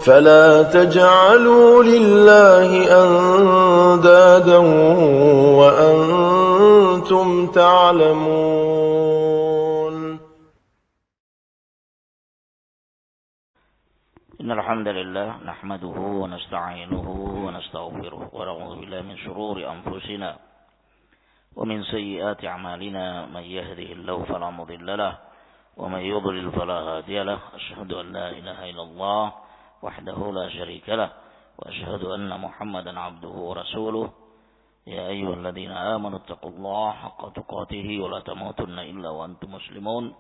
فلا تجعلوا لله أندادا وأنتم تعلمون. إن الحمد لله نحمده ونستعينه ونستغفره ونعوذ بالله من شرور أنفسنا ومن سيئات أعمالنا. من يهده الله فلا مضل له ومن يضلل فلا هادي له. أشهد أن لا إله إلا الله وحده لا شريك له وأشهد أن محمدا عبده ورسوله. يا أيها الذين آمنوا اتقوا الله حق تقاته ولا تموتن إلا وأنتم مسلمون.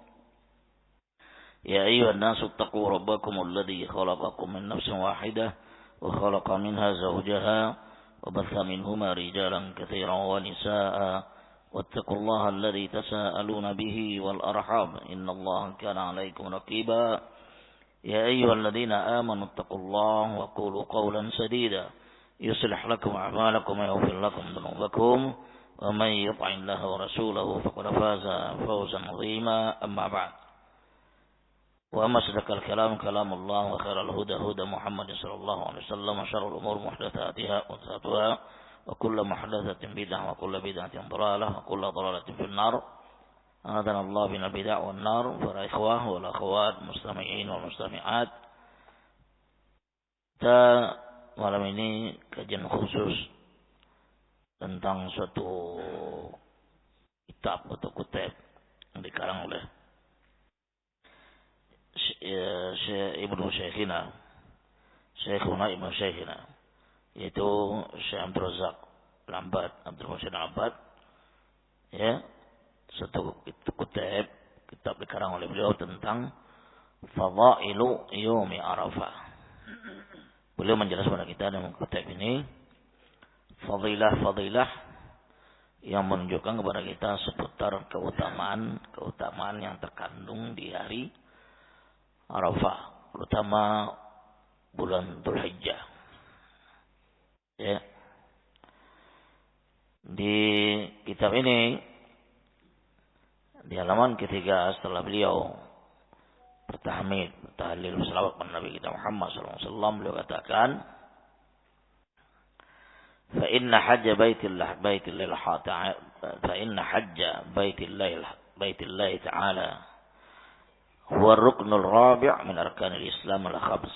يا أيها الناس اتقوا ربكم الذي خلقكم من نفس واحدة وخلق منها زوجها وبث منهما رجالا كثيرا ونساء واتقوا الله الذي تساءلون به والأرحام إن الله كان عليكم رقيبا. يا أيها الذين آمنوا اتقوا الله وقولوا قولا سديدا يصلح لكم أعمالكم ويغفر لكم ذنوبكم ومن يطع الله ورسوله فقد فاز فوزا عظيما. أما بعد، وأما أصدق الكلام كلام الله وخير الهدى هدى محمد صلى الله عليه وسلم وشر الأمور محدثاتها وكل محدثة بدعة وكل بدعة ضلالة وكل ضلالة في النار. أعاذنا الله من البدع والنار. Para ikhwah wal akhwat mustami'in wal mustami'at, kita malam ini kajian khusus tentang suatu kitab atau kutub yang dikarang oleh Ibnu Syekhina yaitu Syekh Abdul Razak Lambat, Abdul Muhsin Lambat, ya, satu kitab dikarang oleh beliau tentang Fadailu Yaumi Arafah. Beliau menjelaskan kepada kita dalam kitab ini fadilah yang menunjukkan kepada kita seputar keutamaan yang terkandung di hari Arafah, terutama bulan Dzulhijjah. Ya. Di kitab ini, di halaman ketiga setelah beliau bertahmid, bertahlil, berselawat kepada Nabi kita Muhammad SAW, beliau katakan, fa inna hajja baitillah ta'ala huwa ruknul rabi' min arkanil Islam al-khams.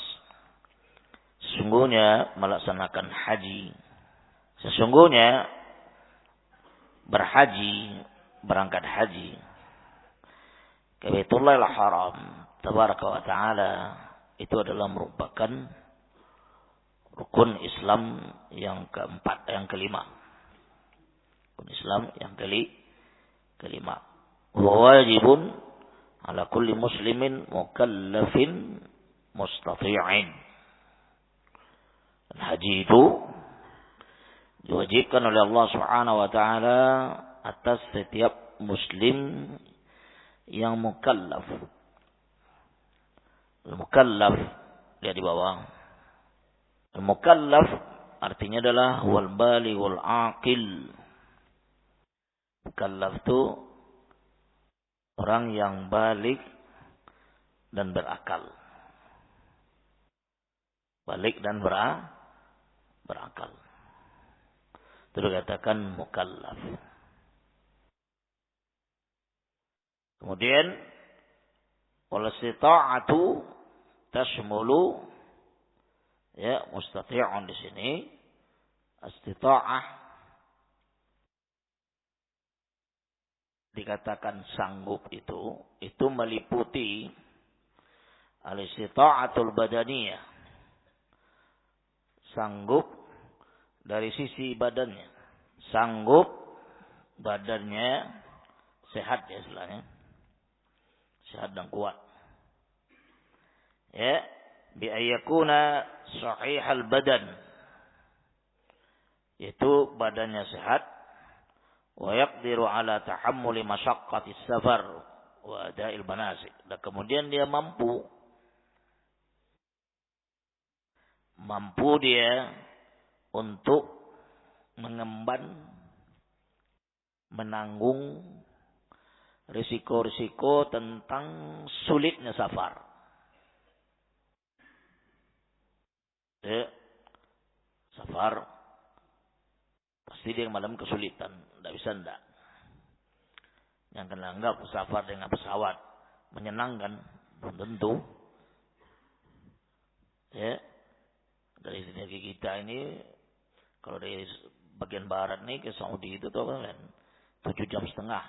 Sesungguhnya melaksanakan haji, sesungguhnya berangkat haji ke Baitullahil Haram tabaraka wa ta'ala itu adalah merupakan rukun Islam yang kelima. Rukun Islam yang kelima. Wajibun ala kulli muslimin mukallafin mustati'in. Dan haji itu diwajibkan oleh Allah Subhanahu wa taala atas setiap muslim yang mukallaf. Mukallaf dia di bawah. Mukallaf artinya adalah wal balighul aqil. Mukallaf itu orang yang balik dan berakal. Balik dan berakal. Itu dikatakan mukallaf. Kemudian wal istita'atu tashmulu, ya, mustati'un di sini. Istita'ah dikatakan sanggup, itu meliputi al-istita'atul badaniyah, sanggup dari sisi badannya, sanggup badannya sehat, ya istilahnya sehat dan kuat, ya, bi ayyakuna sahihal badan, yaitu badannya sehat, wa yaqdiru ala tahammuli masyaqqatis safar wa ada'il manasik, dan kemudian dia mampu dia untuk menanggung risiko-risiko tentang sulitnya safar. Ya, safar. Pasti dia malam kesulitan. Tidak bisa tidak. Yang kena anggap safar dengan pesawat menyenangkan. Belum tentu. Ya. Dari negeri kita ini. Kalau dari bagian barat nih ke Saudi itu tuh kan 7 jam setengah.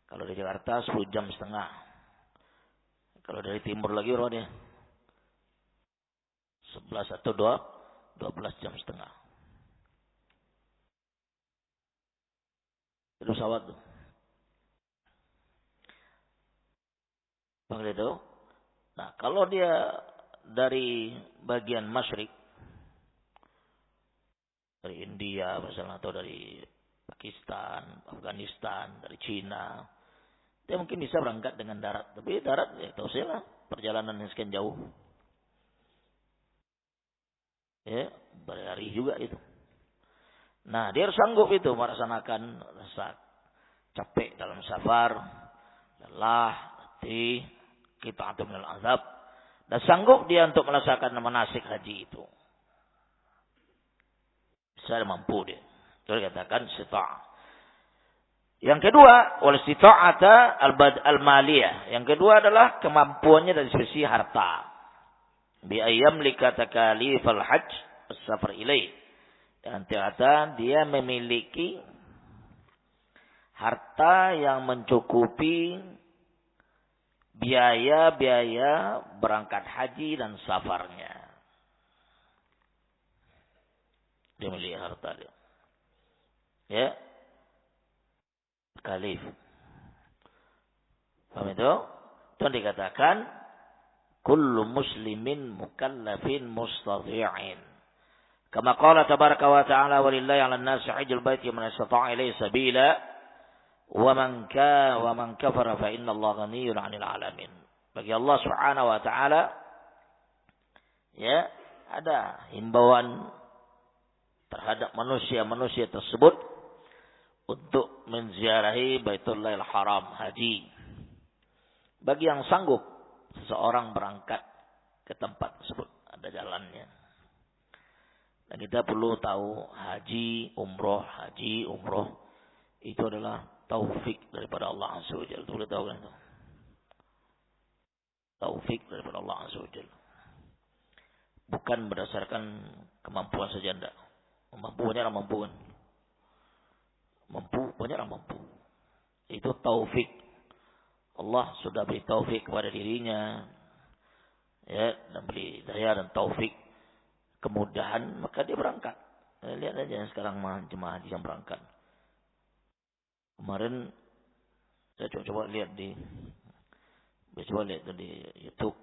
Kalau dari Jakarta 10 jam setengah. Kalau dari timur lagi berapa dia? 11 atau 12 jam setengah. Itu pesawat tuh. Bang itu. Nah, kalau dia dari bagian masyrik, dari India misalnya, atau dari Pakistan, Afghanistan, dari Cina, dia mungkin bisa berangkat dengan darat. Tapi darat, ya tahu saya lah, perjalanan yang sekian jauh. Ya, berhari juga itu. Nah, dia harus sanggup itu melaksanakan rasa capek dalam safar, lelah, letih, qita'atun minal azab, dan sanggup dia untuk melaksanakan manasik haji itu. Bisa mampu dia. Itu dikatakan istita'ah. Yang kedua, wal istita'ata al-maliyah. Yang kedua adalah kemampuannya dari sisi harta. Bi ayyam likatakali fal hajj as-safar ilaih. Dan ternyata dia memiliki harta yang mencukupi biaya-biaya berangkat haji dan safarnya. Dia memiliki harta dia. Ya. Kalif. Paham itu? Itu dikatakan kullu muslimin mukallafin mustadhi'in. Kama qala tabaraka wa ta'ala walillahi 'alan nasi hajjul baiti man istata'a ilaihi sabila wa man kafara fa inna Allaha ghaniyyun 'anil 'alamin. Bagi Allah Subhanahu wa ta'ala ya ada himbauan terhadap manusia-manusia tersebut untuk menziarahi Baitullahil Haram haji. Bagi yang sanggup seseorang berangkat ke tempat tersebut, ada jalannya. Dan kita perlu tahu haji, umroh itu adalah taufik daripada Allah Azza wa Jalla. Boleh tahu kan itu? Taufik daripada Allah Azza wa Jalla. Bukan berdasarkan kemampuan saja enggak. Mampu banyaklah mampu kan. Mampu banyaklah mampu. Itu taufik. Allah sudah beri taufik kepada dirinya. Ya, dan beri daya dan taufik, kemudahan, maka dia berangkat. Lihat aja sekarang jemaah haji yang berangkat. Kemarin saya coba lihat di YouTube.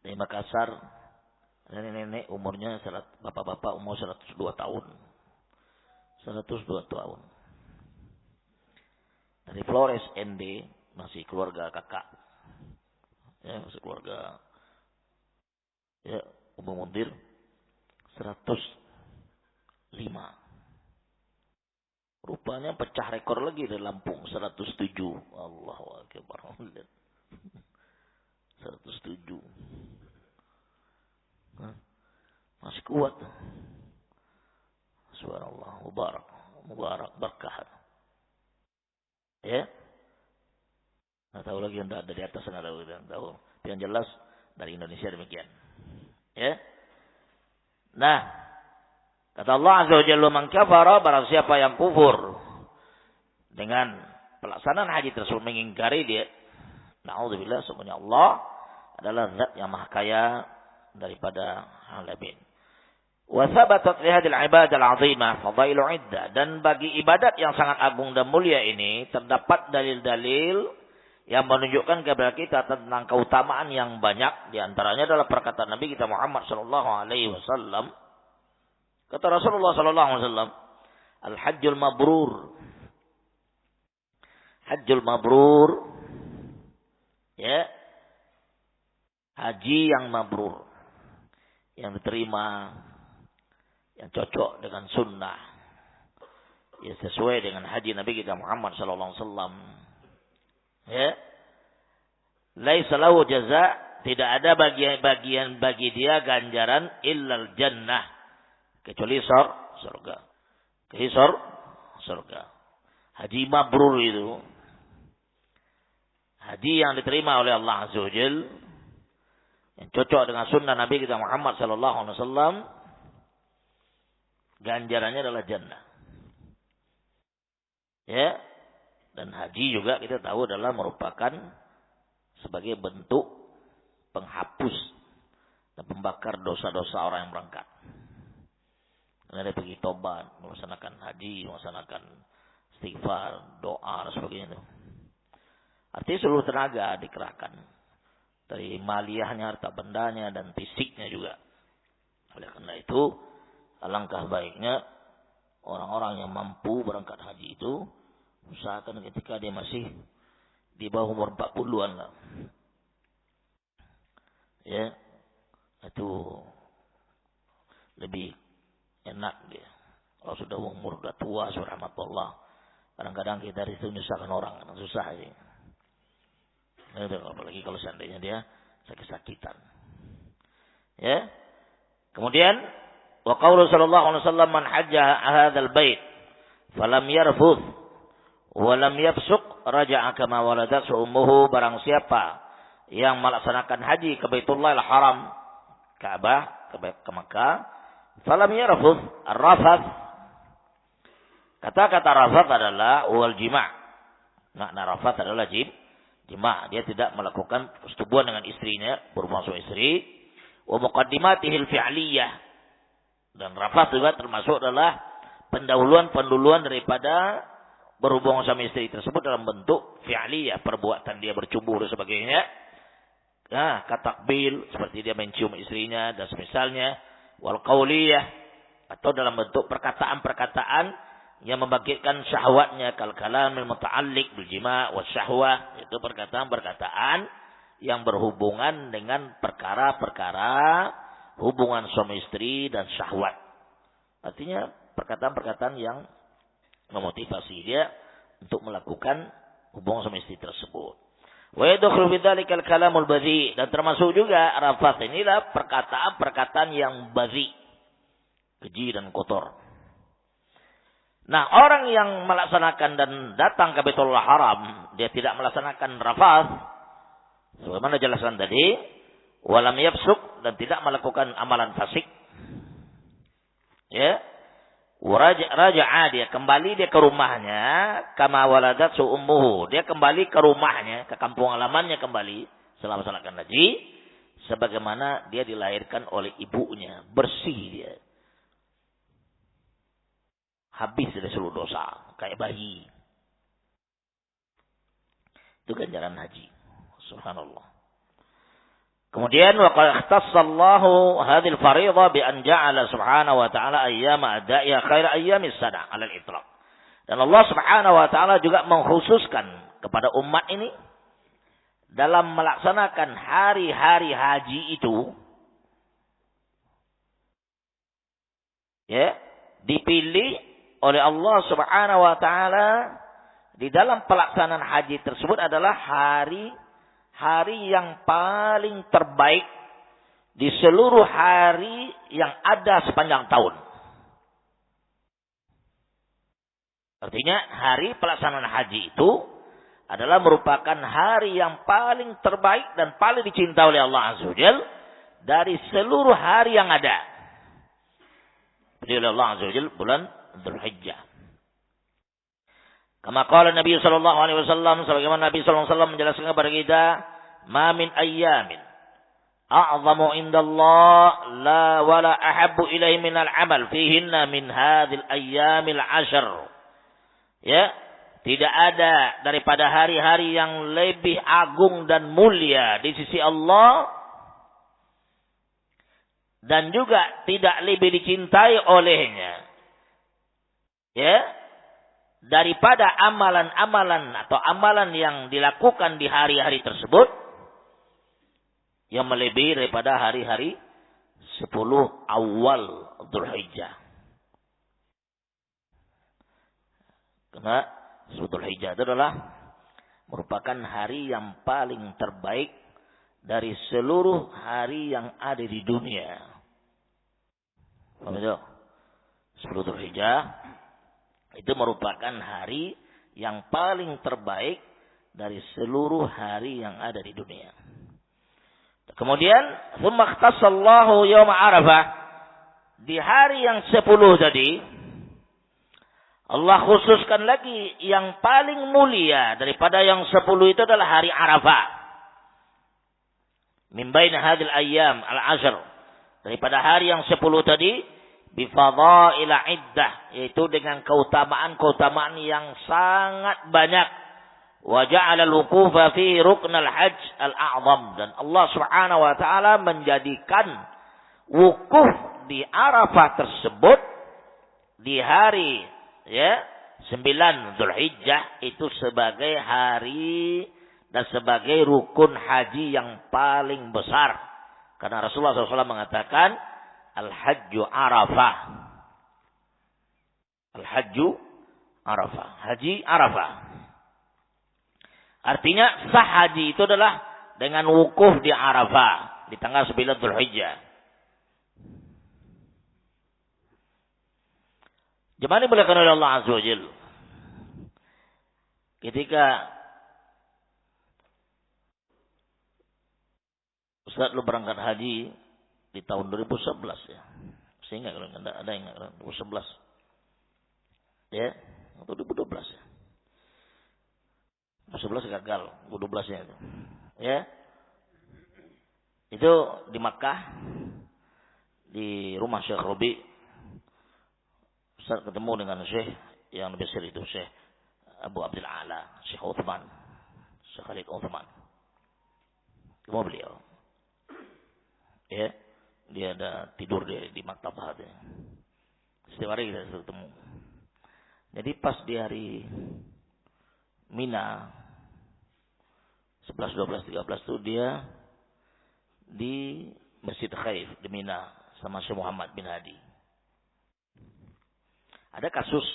Di Makassar, nenek-nenek umurnya bapak-bapak umur 102 tahun. 102 tahun. Dari Flores ND, masih keluarga kakak. Ya, masih keluarga ya, Umum Mundir 105. Rupanya pecah rekor lagi dari Lampung 107. Allahu Akbar. 107. Masih kuat. Subhanallah, mubarak berkah. Ya. Nggak tahu lagi yang ada di atas, nggak tahu. Yang jelas dari Indonesia demikian. Ya. Nah, kata Allah Azza wa Jalla, man kafara, barang siapa yang kufur dengan pelaksanaan haji tersebut, mengingkari dia, na'udzubillah, semuanya Allah adalah zat yang maha kaya daripada alamin. Wa thabatat li hadhihi al-ibadah al-'azimah fadailu 'iddah, dan bagi ibadat yang sangat agung dan mulia ini terdapat dalil-dalil yang menunjukkan kepada kita tentang keutamaan yang banyak. Di antaranya adalah perkataan Nabi kita Muhammad sallallahu alaihi wasallam. Kata Rasulullah sallallahu alaihi wasallam, "Al-hajjul mabrur." Hajjul mabrur, ya, haji yang mabrur, yang diterima, yang cocok dengan sunnah, ya, sesuai dengan haji Nabi kita Muhammad sallallahu alaihi wasallam. Ya, laisa lahu jaza tidak ada bagian bagi dia ganjaran illal jannah, kecuali surga. Kecuali surga. Haji mabrur itu, haji yang diterima oleh Allah Azza wa Jalla, yang cocok dengan sunnah Nabi kita Muhammad sallallahu alaihi wasallam, ganjarannya adalah jannah. Ya. Dan haji juga kita tahu adalah merupakan sebagai bentuk penghapus dan pembakar dosa-dosa orang yang berangkat. Karena dia pergi tobat, melaksanakan haji, melaksanakan istighfar, doa dan sebagainya. Artinya seluruh tenaga dikerahkan. Dari maliyahnya, harta bendanya, dan fisiknya juga. Oleh karena itu, alangkah baiknya orang-orang yang mampu berangkat haji itu usahakan ketika dia masih di bawah umur 40-an lah. Ya, itu lebih enak dia. Kalau sudah umur udah tua, subhanallah. Kadang-kadang kita itu menyusahkan orang, susah sih. Apalagi kalau seandainya dia sakit-sakitan. Ya. Kemudian wa qaulu sallallahu alaihi wasallam man hajja hadzal bait falam yarfuth walam yafsuq raja'a kama waladathu ummuhu. Barang siapa yang melaksanakan haji ke Baitullahil Haram, Ka'bah, ke Makkah, falam yarfuth, ar-rafath, kata-kata rafath adalah wal jima'. Makna rafath adalah jima'. Dia tidak melakukan persetubuhan dengan istrinya, berhubungan suami istri. Wa muqaddimatihil fi'liyah. Dan rafath juga termasuk adalah pendahuluan daripada berhubungan sama istri tersebut dalam bentuk fi'liyah, perbuatan dia bercumbu dan sebagainya. Nah, katakbil, seperti dia mencium istrinya dan semisalnya. Wal qauliyah, atau dalam bentuk perkataan-perkataan yang membangkitkan syahwatnya, kal kalamil muta'alliq bil jima' was syahwah, itu perkataan-perkataan yang berhubungan dengan perkara-perkara hubungan suami istri dan syahwat. Artinya perkataan-perkataan yang memotivasi dia untuk melakukan hubungan suami istri tersebut. Wa yadkhulu fi dzalikal kalamul badhi, dan termasuk juga rafath inilah perkataan-perkataan yang badhi, keji dan kotor. Nah, orang yang melaksanakan dan datang ke Baitullahil Haram, dia tidak melaksanakan rafath, sebagaimana jelaskan tadi, walam yafsuk, dan tidak melakukan amalan fasik. Ya. Raja'a, dia kembali dia ke rumahnya, kama waladathu ummuhu, dia kembali ke rumahnya, ke kampung halamannya kembali setelah melaksanakan haji, sebagaimana dia dilahirkan oleh ibunya, bersih dia. Habis dari seluruh dosa, kayak bayi. Itu ganjaran haji. Subhanallah. Kemudian wa qad ikhtassallahu hadhil fariidha bi an ja'ala subhanahu wa ta'ala ayyama adaiha khair ayyamis sana 'ala al-itlaq. Dan Allah Subhanahu wa taala juga mengkhususkan kepada umat ini dalam melaksanakan hari-hari haji itu, ya, dipilih oleh Allah Subhanahu wa taala di dalam pelaksanaan haji tersebut adalah hari yang paling terbaik di seluruh hari yang ada sepanjang tahun. Artinya hari pelaksanaan haji itu adalah merupakan hari yang paling terbaik dan paling dicintai oleh Allah Azza wa Jalla dari seluruh hari yang ada. Oleh Allah Azza wa Jalla bulan Dzulhijjah. Kama qala Nabi sallallahu alaihi wasallam, sebagaimana Nabi sallallahu alaihi wasallam menjelaskan kepada kita, "Ma min ayyamin a'zamu indallah la wala ahabbu ilaihi minal amal fihinna min hadhil ayyamil 'ashr." Ya, tidak ada daripada hari-hari yang lebih agung dan mulia di sisi Allah, dan juga tidak lebih dicintai olehnya, ya, daripada amalan-amalan atau amalan yang dilakukan di hari-hari tersebut yang melebihi daripada hari-hari 10 awal Dzulhijjah. Karena Dzulhijjah itu adalah merupakan hari yang paling terbaik dari seluruh hari yang ada di dunia. Paham itu? 10 Dzulhijjah itu merupakan hari yang paling terbaik dari seluruh hari yang ada di dunia. Kemudian, tsumma ikhtassallahu yaum Arafah. Di hari yang 10 tadi, Allah khususkan lagi yang paling mulia daripada yang 10 itu adalah hari Arafah. Min bain hadhil ayyam al-ashr. Daripada hari yang 10 tadi, bifadhaila iddah, yaitu dengan keutamaan-keutamaan yang sangat banyak. Wa ja'ala al-wuqufa fi ruknal hajj al-a'zam, dan Allah Subhanahu wa taala menjadikan wukuf di Arafah tersebut di hari 9 Dzulhijjah itu sebagai hari dan sebagai rukun haji yang paling besar. Karena Rasulullah SAW mengatakan Al-Hajju Arafah. Al-Hajju Arafah. Haji Arafah. Artinya sah haji itu adalah dengan wukuf di Arafah di tanggal 9 Dzulhijjah. Jemaah dimuliakan oleh Allah Azza wa Jalla. Ketika Ustaz lu berangkat haji di tahun 2011 ya. Sehingga kalau ada yang 2011. Ya, atau 2012 ya. 2011 gagal, 2012 nya itu. Ya. Itu di Makkah di rumah Syekh Robi. Ustaz ketemu dengan Syekh yang lebih besar itu, Syekh Abu Abdul Ala, Syekh Uthman, Syekh Khalid Uthman. Ketemu beliau. Ya, dia ada tidur di maktabah. Setiap hari kita ketemu. Jadi pas di hari Mina 11, 12, 13 itu dia di Masjid Khaif di Mina sama Syekh Muhammad bin Hadi. Ada kasus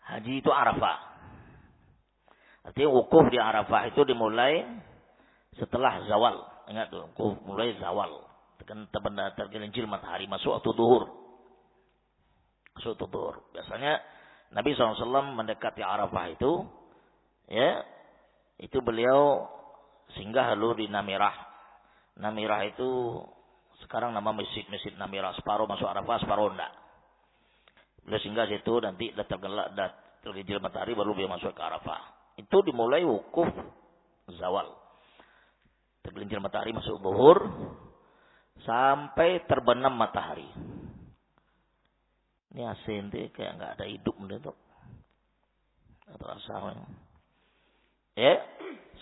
haji itu Arafah. Artinya wukuf di Arafah itu dimulai setelah zawal. Ingat tuh, wukuf mulai zawal. Tergelincir matahari masuk waktu zuhur. Masuk waktu zuhur. Biasanya Nabi SAW mendekati Arafah itu, ya, itu beliau singgah lalu di Namirah. Namirah itu sekarang nama masjid Namirah, separuh masuk Arafah, separuh enggak. Beliau singgah situ, nanti tergelincir matahari baru beliau masuk ke Arafah. Itu dimulai wukuf zawal. Tergelincir matahari masuk zuhur sampai terbenam matahari. Ini AC ini kayak nggak ada hidup mendetok. Atau rasa. Ya,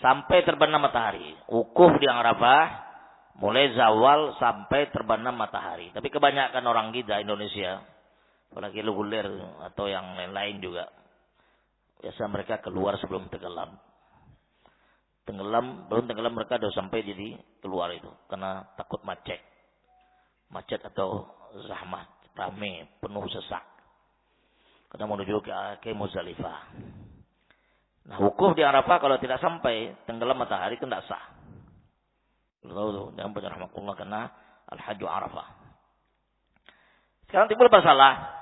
sampai terbenam matahari. Wukuf di Arafah mulai zawal sampai terbenam matahari. Tapi kebanyakan orang kita Indonesia, apalagi reguler atau yang lain-lain juga, biasa mereka keluar sebelum tenggelam. Belum tenggelam mereka sudah sampai jadi keluar itu. Karena takut macet. Macet atau zahmat, rame, penuh sesak. Karena menuju ke Muzdalifah. Nah, wukuf di Arafah kalau tidak sampai tenggelam matahari itu tidak sah. Tahu jangan rahmatullah karena Al-Hajju Arafah. Sekarang timbul masalah.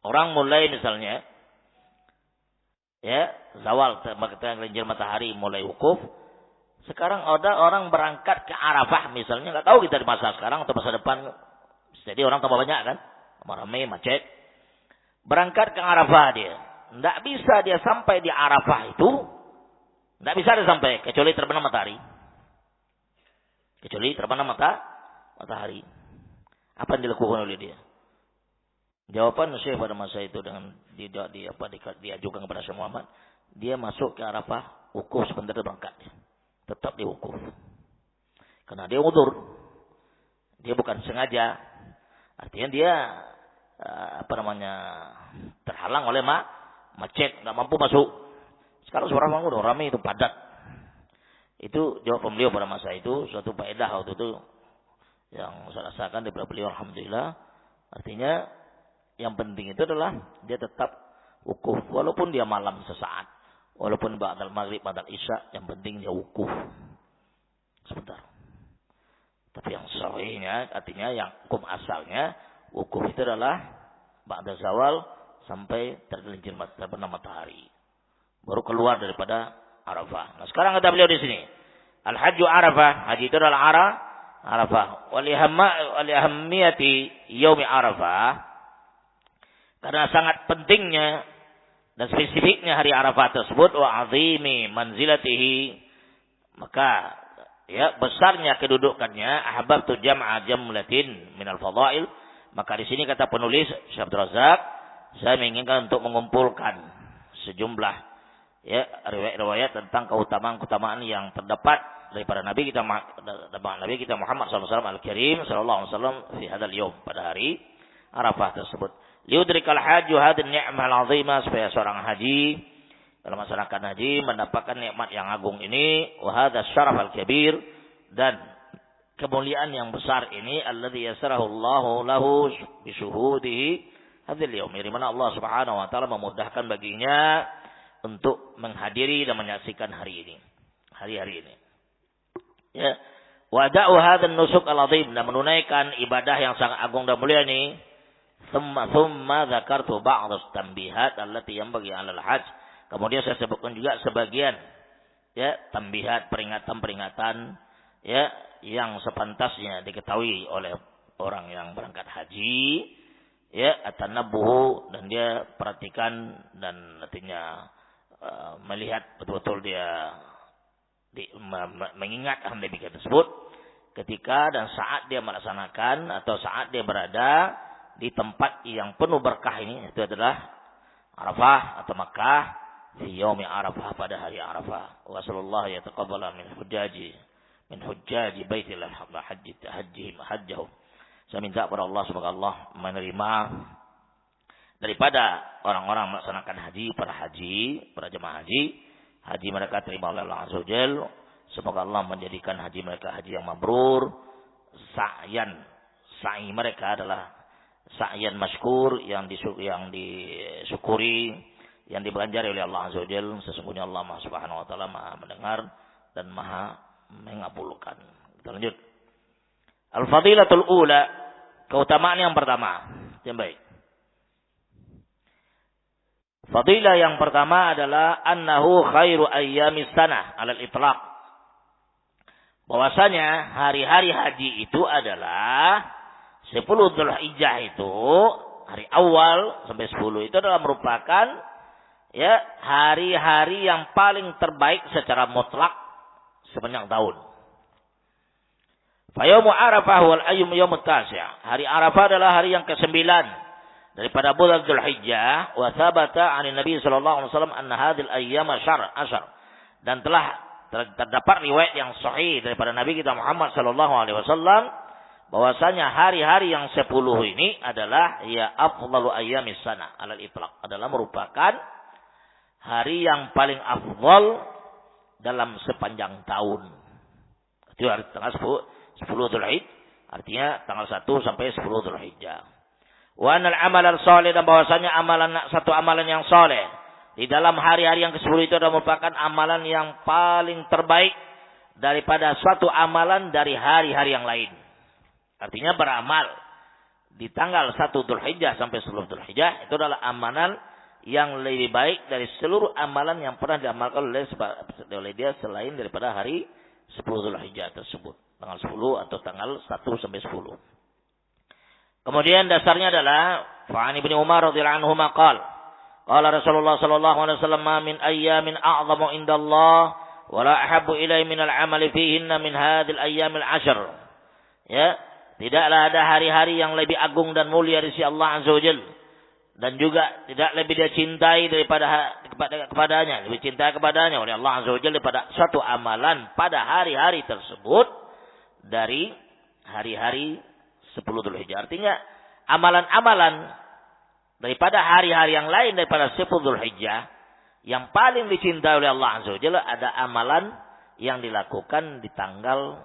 Orang mulai misalnya ya, zawal tergelincir matahari mulai wukuf. Sekarang ada orang berangkat ke Arafah misalnya, enggak tahu kita di masa sekarang atau masa depan. Jadi orang tambah banyak kan? Ramai macet. Berangkat ke Arafah dia. Enggak bisa dia sampai di Arafah itu. Enggak bisa dia sampai kecuali terbenam matahari. Kecuali terbenam matahari. Apa yang dilakukan oleh dia? Jawaban Syekh pada masa itu dengan diajukan kepada Syekh Muhammad, dia masuk ke Arafah, wukuf sebentar berangkat. Tetap dia wukuf. Karena dia udzur. Dia bukan sengaja. Artinya dia terhalang oleh macet, enggak mampu masuk. Sekarang seorang udah ramai itu padat. Itu jawaban beliau pada masa itu, suatu faedah waktu itu yang saya rasakan daripada beliau, alhamdulillah. Artinya yang penting itu adalah dia tetap wukuf walaupun dia malam sesaat, Walaupun ba'dal maghrib, ba'dal isya, yang penting dia wukuf. Sebentar. Tapi yang sahihnya, artinya yang hukum asalnya, wukuf itu adalah ba'da zawal sampai tergelincir matahari. Baru keluar daripada Arafah. Nah, sekarang kata beliau di sini, al-hajju Arafah, haji itu adalah Arafah. Walihammiyati yaumi Arafah, karena sangat pentingnya dan spesifiknya hari Arafah tersebut, wa azimi manzilatihi, maka ya besarnya kedudukannya, ahbabtu jam'a jamlatin minal fadail, maka di sini kata penulis Syekh Abdul Razak, saya menginginkan untuk mengumpulkan sejumlah ya riwayat-riwayat tentang keutamaan-keutamaan yang terdapat daripada Nabi kita Muhammad SAW Al-Karim sallallahu alaihi wasallam fi hadzal yaum, pada hari Arafah tersebut. Liudrikal hajju hadhihi ni'mah al-'azimah, supaya seorang haji dalam melaksanakan haji mendapatkan nikmat yang agung ini, wa hadza syaraf al-kabir, dan kemuliaan yang besar ini, alladzi yasarahu Allahu lahu bi syuhudihi hadzal yaum, di mana Allah Subhanahu wa taala memudahkan baginya untuk menghadiri dan menyaksikan hari ini. Ya, wada'u hadzal nusuk al-'azim, dan menunaikan ibadah yang sangat agung dan mulia ini. Thumma dzakartu ba'd tanbihat allati yanbaghi 'alal hajj. Kemudian saya sebutkan juga sebagian ya tambihat, peringatan-peringatan ya yang sepantasnya diketahui oleh orang yang berangkat haji, ya atanabbuh, dan dia perhatikan dan artinya melihat betul-betul dia mengingat hal demikian tersebut ketika dan saat dia melaksanakan atau saat dia berada di tempat yang penuh berkah ini, itu adalah Arafah atau Makkah, di yaumi Arafah, pada hari Arafah. Wa sallallahu yataqabbala min hujjaji baitillah hajjahum. Saya minta kepada Allah semoga Allah menerima daripada orang-orang melaksanakan haji, para jemaah haji mereka terima oleh Allah Azza wa Jalla. Semoga Allah menjadikan haji mereka haji yang mabrur. Sa'i mereka adalah sa'yan masykur, yang disyukuri, yang dibelanjari oleh Allah Azza wa Jalla. Sesungguhnya Allah Subhanahu wa taala Maha mendengar dan Maha mengabulkan. Kita lanjut. Al-fadilatul ula, keutamaan yang pertama. Yang baik. Fadilah yang pertama adalah annahu khairu ayyamis sanah 'alal itlaq. Bahwasanya hari-hari haji itu adalah 10 Dzulhijjah itu, hari awal sampai 10 itu adalah merupakan ya hari-hari yang paling terbaik secara mutlak sepanjang tahun. Fa yaumu Arafah wal ayyam yaumut tasi'. Hari Arafah adalah hari yang ke-9 daripada bulan Dzulhijjah, wa thabata 'ani Nabi sallallahu alaihi wasallam anna hadhil ayyama ashar. Dan telah terdapat riwayat yang sahih daripada Nabi kita Muhammad sallallahu alaihi wasallam bahwasanya hari-hari yang 10 ini adalah ya afdalu ayyamis sana alal itlaq, adalah merupakan hari yang paling afdal dalam sepanjang tahun. Itu hari tanggal 10 Dzulhijjah, artinya tanggal 1 sampai 10 Dzulhijjah. Wa anal amalan saleh, dan bahwasanya satu amalan yang saleh di dalam hari-hari yang ke-10 itu adalah merupakan amalan yang paling terbaik daripada suatu amalan dari hari-hari yang lain. Artinya beramal di tanggal 1 Dzulhijjah sampai 10 Dzulhijjah itu adalah amalan yang lebih baik dari seluruh amalan yang pernah diamalkan oleh dia selain daripada hari 10 Dzulhijjah tersebut, tanggal 10 atau tanggal 1 sampai 10. Kemudian dasarnya adalah fa'an Ibnu Umar radhiyallahu anhu qala Rasulullah sallallahu alaihi wasallam, ma min ayyamin a'zamu indallah wa la ahabbu ilaihi minal 'amali fihinna min hadhil ayyamil 'ashr. Ya, tidaklah ada hari-hari yang lebih agung dan mulia di sisi Allah Azza wa Jalla, dan juga tidak lebih dia cintai kepadanya, lebih cintai kepadanya oleh Allah Azza wa Jalla daripada suatu amalan pada hari-hari tersebut dari hari-hari 10 Dzulhijjah. Artinya amalan-amalan daripada hari-hari yang lain daripada 10 Dzulhijjah yang paling dicintai oleh Allah Azza wa Jalla ada amalan yang dilakukan di tanggal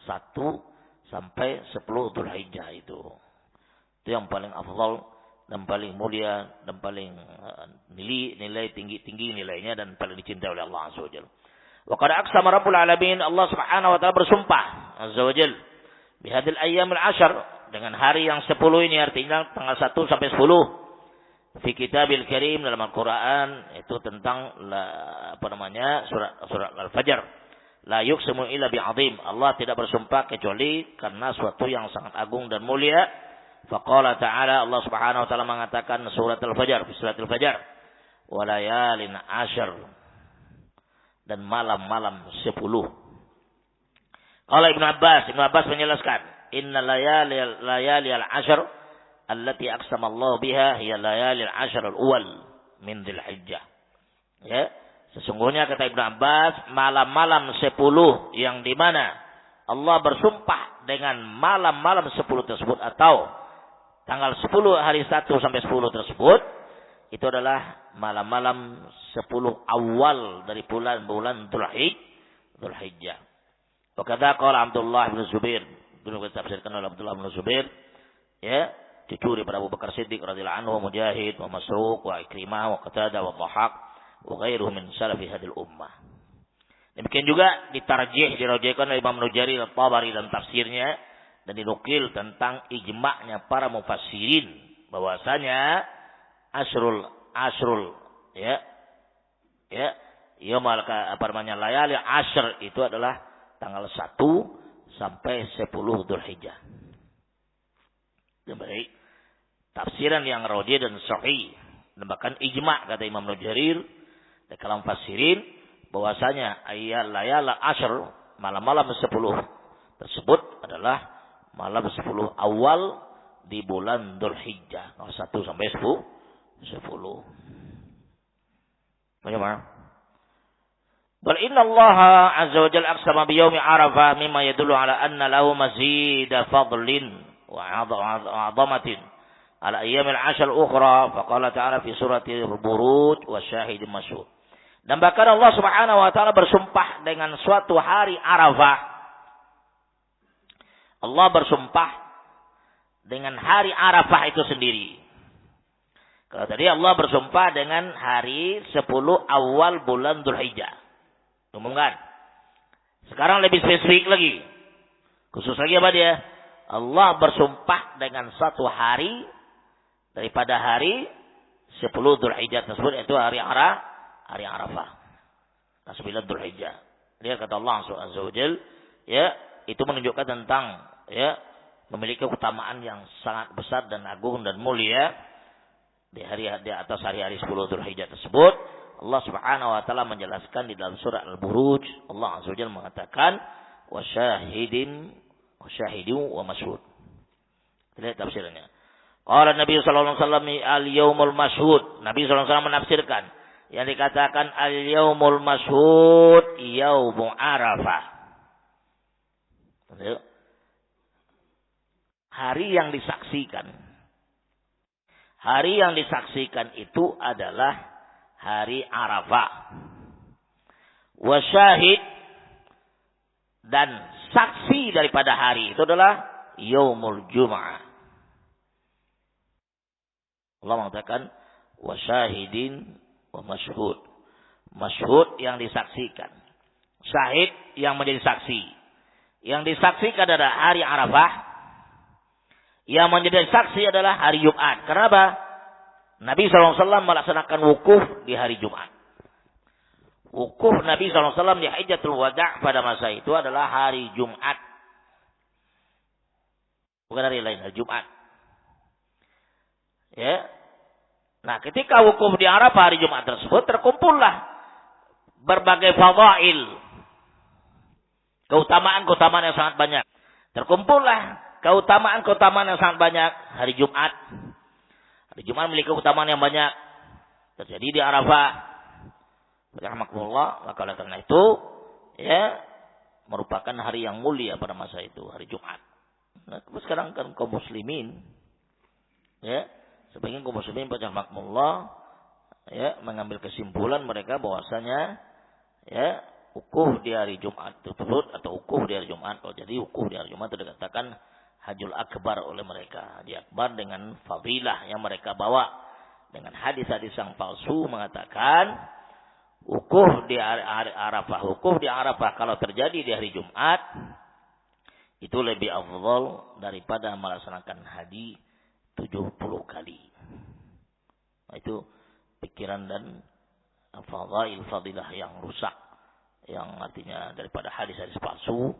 1 sampai 10 Dzulhijjah itu. Itu yang paling afdal dan paling mulia dan paling nilai tinggi nilainya dan paling dicintai oleh Allah Azza wa Jalla. Wa qad aqsama Rabbul Alamin, Allah Subhanahu wa taala bersumpah Azza wa Jalla bihadil ayyamil 'ashar, dengan hari yang 10 ini, artinya tanggal 1 sampai 10 fi kitabil karim, dalam Al-Qur'an, itu tentang surat Al-Fajr. La yuqsimu illa bi'azim, Allah tidak bersumpah kecuali karena suatu yang sangat agung dan mulia. Faqala ta'ala, Allah Subhanahu wa taala mengatakan surat Al-Fajr, surat Al-Fajr, wa layalin 'ashar, dan malam-malam 10. Qala Ibnu Abbas menjelaskan, inna layali al-'ashar allati aqsama Allah biha hiya layali al-'ashar al-awwal min Dzulhijjah. Ya, sesungguhnya kata Ibnu Abbas, malam-malam 10 yang di mana Allah bersumpah dengan malam-malam 10 tersebut, atau tanggal 10 hari 1 sampai 10 tersebut, itu adalah malam-malam 10 awal dari bulan Dzulhijjah. Wakadha qala Abdullah bin Zubair, dulu kita tafsirkan oleh Abdullah bin Zubair, ya, cucu daripada Abu Bakar Siddiq radhiyallahu anhu, Mujahid wa Masruq wa Ikrimah wa Qatadah wa Dhahhak wa ghairuhum min salafi hadil ummah. Demikian juga dirajihkan oleh Imam Nujari At-Tabari dalam tafsirnya, dan dinukil tentang ijma'nya para mufassirin bahwasanya asrul layali ashr itu adalah tanggal 1 sampai 10 Dzulhijjah. Baik, tafsiran yang rajih dan sahih, dan bahkan ijma' kata Imam Nujarir dan kalam fasirin bahwasanya layal ashr, malam-malam 10 tersebut adalah malam 10 awal di bulan Dzulhijjah, 1 sampai 10. Bagaimana? Bal inna Allah azza wa jalla aqsama bi yaumi Arafah mimma yadullu ala anna lahu mazida fadlin wa 'azamatin ala ayyamil 'ashr al-ukhra, faqala ta'ala fi surati al-Buruj wa syahidin masyhur. Dan bahkan Allah Subhanahu wa taala bersumpah dengan suatu hari Arafah. Allah bersumpah dengan hari Arafah itu sendiri. Kalau tadi Allah bersumpah dengan hari 10 awal bulan Dzulhijjah. Umumkan. Sekarang lebih spesifik lagi. Khusus lagi apa dia? Allah bersumpah dengan satu hari daripada hari 10 Dzulhijjah tersebut, yaitu hari Arafah. 9 Dzulhijjah. Lihat kata Allah Azza wa Jalla, ya, itu menunjukkan tentang, ya, memiliki keutamaan yang sangat besar dan agung dan mulia di atas hari-hari 10 Dzulhijjah tersebut. Allah Subhanahu wa taala menjelaskan di dalam surah Al-Buruj, Allah Azza wa Jalla mengatakan wa syahidin wa masyhud. Lihat tafsirnya. Qala Nabi sallallahu alaihi wasallam al-yaumul masyhud. Nabi sallallahu alaihi wasallam menafsirkan yang dikatakan al-yaumul masyhud yaumu Arafah. Hari yang disaksikan. Hari yang disaksikan itu adalah hari Arafah. Wa syahid, dan saksi daripada hari itu adalah yaumul Jum'ah. Allah mengatakan wa syahidin wa masyhud. Masyhud yang disaksikan, syahid yang menjadi saksi. Yang disaksikan adalah hari Arafah, yang menjadi saksi adalah hari Jumat. Kenapa? Nabi SAW melaksanakan wukuf di hari Jumat. Wukuf Nabi SAW di Hajjatul Wada' pada masa itu adalah hari Jumat. Bukan hari lain, hari Jumat. Ya. Nah, ketika wukuf di Arafah hari Jumat tersebut, terkumpullah berbagai fadail. Keutamaan-keutamaan yang sangat banyak. Terkumpullah keutamaan-keutamaan yang sangat banyak hari Jumat. Hari Jumat memiliki keutamaan yang banyak. Terjadi di Arafah. Rahmatullah. Maka oleh karena itu, ya, merupakan hari yang mulia pada masa itu, hari Jumat. Nah, sekarang kan kaum muslimin, ya, sebagian kaum muslimin pada rahmatullah, ya, mengambil kesimpulan mereka bahwasanya, ya, wukuf di hari Jumat tersebut atau wukuf di hari Jumat. Kalau jadi wukuf di hari Jumat itu dikatakan Hajjul Akbar oleh mereka. Haji Akbar dengan fadilah yang mereka bawa. Dengan hadis-hadis yang palsu mengatakan wukuf di Arafah. Wukuf di Arafah kalau terjadi di hari Jumat itu lebih afdal daripada melaksanakan haji 70 kali. Nah, itu pikiran dan fadilah yang rusak. Yang artinya daripada hadis-hadis palsu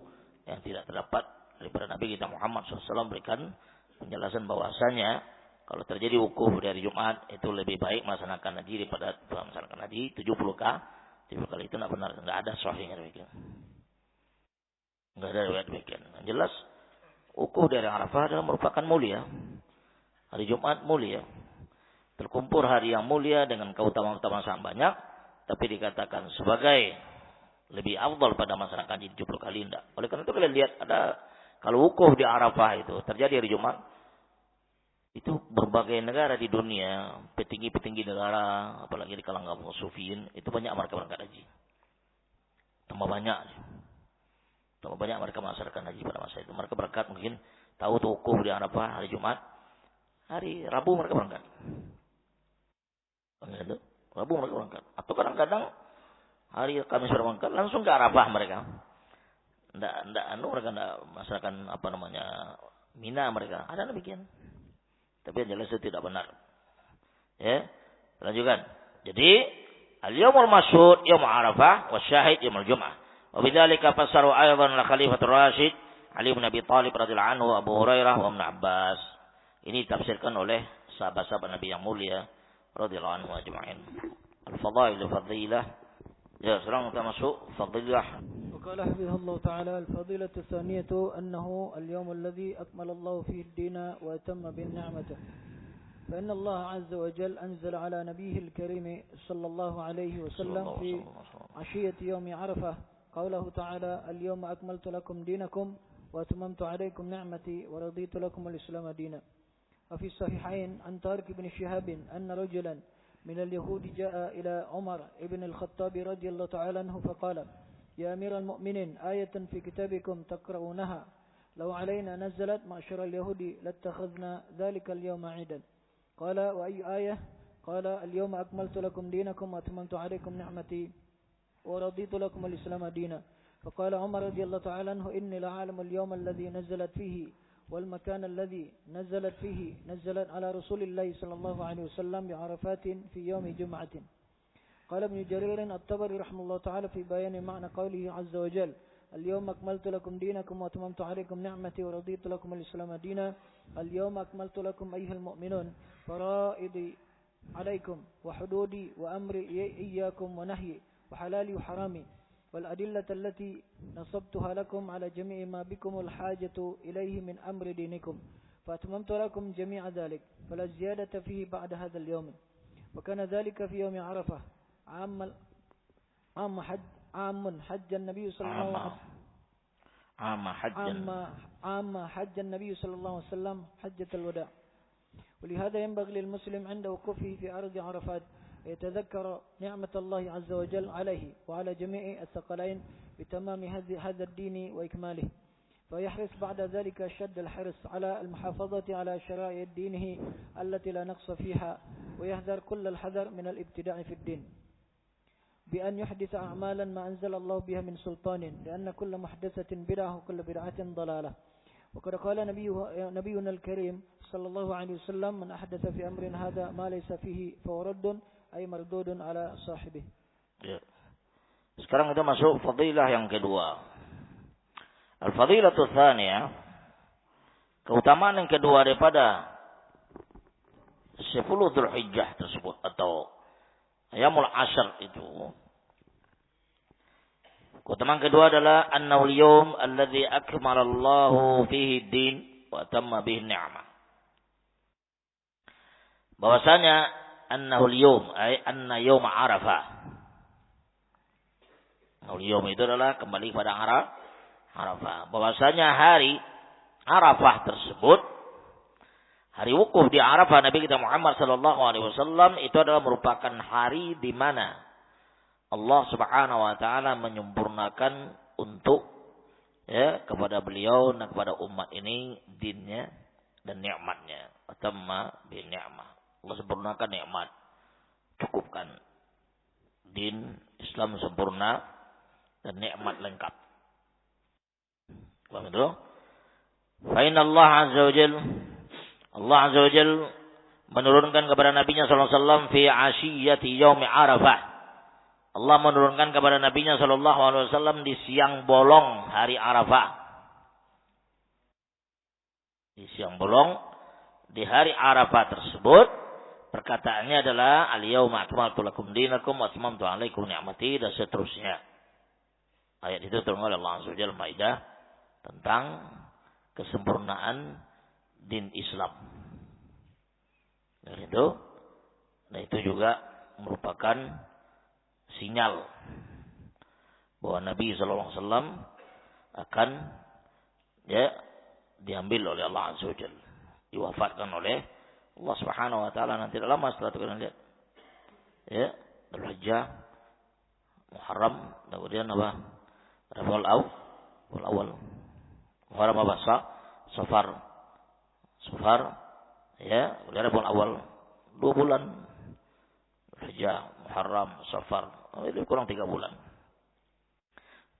yang tidak terdapat daripada Nabi kita Muhammad SAW berikan penjelasan bahwasanya kalau terjadi wukuf dari Jumat itu lebih baik melaksanakan haji daripada melaksanakan haji 70 kali itu tidak benar, tidak ada sahihnya demikian. Tidak ada riwayat demikian. Yang jelas wukuf dari Arafah adalah merupakan mulia. Hari Jumat mulia. Terkumpul hari yang mulia dengan keutamaan-keutamaan sangat banyak, tapi dikatakan sebagai lebih afdal pada masyarakat haji 70 kali tidak. Oleh karena itu kalian lihat ada kalau wukuf di Arafah itu terjadi hari Jumat. Itu berbagai negara di dunia, petinggi-petinggi negara, apalagi di kalangan sufiin, itu banyak mereka berangkat haji. Tambah banyak mereka melaksanakan haji pada masa itu. Mereka berangkat mungkin tahu tuh wukuf di Arafah hari Jumat, hari Rabu mereka berangkat. Rabu mereka berangkat. Atau kadang-kadang hari Kamis berangkat langsung ke Arafah mereka. Mereka enggak melaksanakan Mina mereka. Ada demikian. Tapi yang jelas itu tidak benar. Ya, lanjutkan. Jadi, al-yawmul masyhur yaum Arafah wa syahid yaumul Jum'ah. Wa bidzalika fasaru aidan al-Khalifatur Rasyid Ali bin Abi Thalib radhiyallahu anhu, Abu Hurairah wa Ibnu Abbas. Ini ditafsirkan oleh sahabat-sahabat Nabi yang mulia radhiyallahu anhu ajma'in. Al-fadailu fadilah. Ya, sekarang kita masuk fadilah. وقال حفظه الله تعالى الفضيلة الثانية أنه اليوم الذي أكمل الله فيه الدين وأتم به النعمة فإن الله عز وجل أنزل على نبيه الكريم صلى الله عليه وسلم في عشية يوم عرفة قوله تعالى اليوم أكملت لكم دينكم وأتممت عليكم نعمتي ورضيت لكم الإسلام دينا. وفي الصحيحين عن طارق بن شهاب أن رجلا من اليهود جاء إلى عمر بن الخطاب رضي الله تعالى عنه فقال يا أمير المؤمنين آية في كتابكم تقرؤونها لو علينا نزلت معشر اليهود لاتخذنا ذلك اليوم عيدا. قال وأي آية؟ قال اليوم أكملت لكم دينكم وأتممت عليكم نعمتي ورضيت لكم الإسلام دينا. فقال عمر رضي الله تعالى عنه إني لأعلم اليوم الذي نزلت فيه والمكان الذي نزلت فيه نزلت على رسول الله صلى الله عليه وسلم بعرفات في يوم جمعة. قال ابن جرير الطبري رحمه الله تعالى في بيان معنى قوله عز وجل اليوم أكملت لكم دينكم وأتممت عليكم نعمتي ورضيت لكم الإسلام دينا. اليوم أكملت لكم أيها المؤمنون فرائضي عليكم وحدودي وأمري إياكم ونهي وحلالي وحرامي والأدلة التي نصبتها لكم على جميع ما بكم الحاجة إليه من أمر دينكم فأتممت لكم جميع ذلك فلا زيادة فيه بعد هذا اليوم. وكان ذلك في يوم عرفة عام حج النبي صلى الله عليه وسلم عام حج النبي صلى الله عليه وسلم حجة الوداع. ولهذا ينبغي للمسلم عند وقوفه في أرض عرفات يتذكر نعمة الله عز وجل عليه وعلى جميع الثقلين بتمام هذا الدين وإكماله فيحرص بعد ذلك شد الحرص على المحافظة على شرائع دينه التي لا نقص فيها ويحذر كل الحذر من الابتداع في الدين بأن يحدث أعمالا ما أنزل الله بها من سلطان لأن كل محدثة بدعة وكل بدعة ضلالة. وقد قال نبينا الكريم صلى الله عليه وسلم من أحدث في أمر هذا ما ليس فيه فهو رد أي مردود على صاحبه. Sekarang kita masuk fadilah yang kedua. Al-fadilatu tsaniyah, keutamaan yang kedua daripada 10 Dzulhijjah tersebut atau Yaumul Ashr itu. Keutamaan kedua adalah annahul yaum alladzi akmalallahu fihi din wa tamma bihi ni'mah. Bahwasanya annahul yaum ay anna yaum Arafah. Annahul yaum itu adalah kembali pada Arafah. Bahwasanya hari Arafah tersebut, hari wukuf di Arafah Nabi kita Muhammad sallallahu alaihi wasallam itu adalah merupakan hari di mana Allah Subhanahu wa taala menyempurnakan untuk ya kepada beliau dan kepada umat ini dinnya dan nikmatnya. Atamma bi ni'mah. Allah sempurnakan nikmat. Cukupkan. Din Islam sempurna dan nikmat lengkap. Paham itu? Fa inna Allah azza wa jalla menurunkan kepada Nabi-Nya sallallahu alaihi wasallam fi ashiyati yaumi Arafah. Allah menurunkan kepada Nabi-Nya sallallahu alaihi wasallam di siang bolong hari Arafah. Di siang bolong di hari Arafah tersebut perkataannya adalah al-yauma akmaltu lakum dinakum wa atmamtu 'alaikum ni'mati dan seterusnya. Ayat itu turun oleh Allah Azza wa Jalla Maidah tentang kesempurnaan din Islam. Dan itu juga merupakan sinyal bahwa Nabi sallallahu alaihi wasallam akan diambil oleh Allah Azza wa Jalla, diwafatkan oleh Allah Subhanahu wa taala nanti lama setelah itu kita lihat. Ya, Dzulhijjah, Muharram, kemudian apa? Rabiul Awal. Muharram apa? Safar. Ya, kemudian Rabiul Awal. 2 bulan. Dzulhijjah, Muharram, Safar. Itu kurang 3 bulan.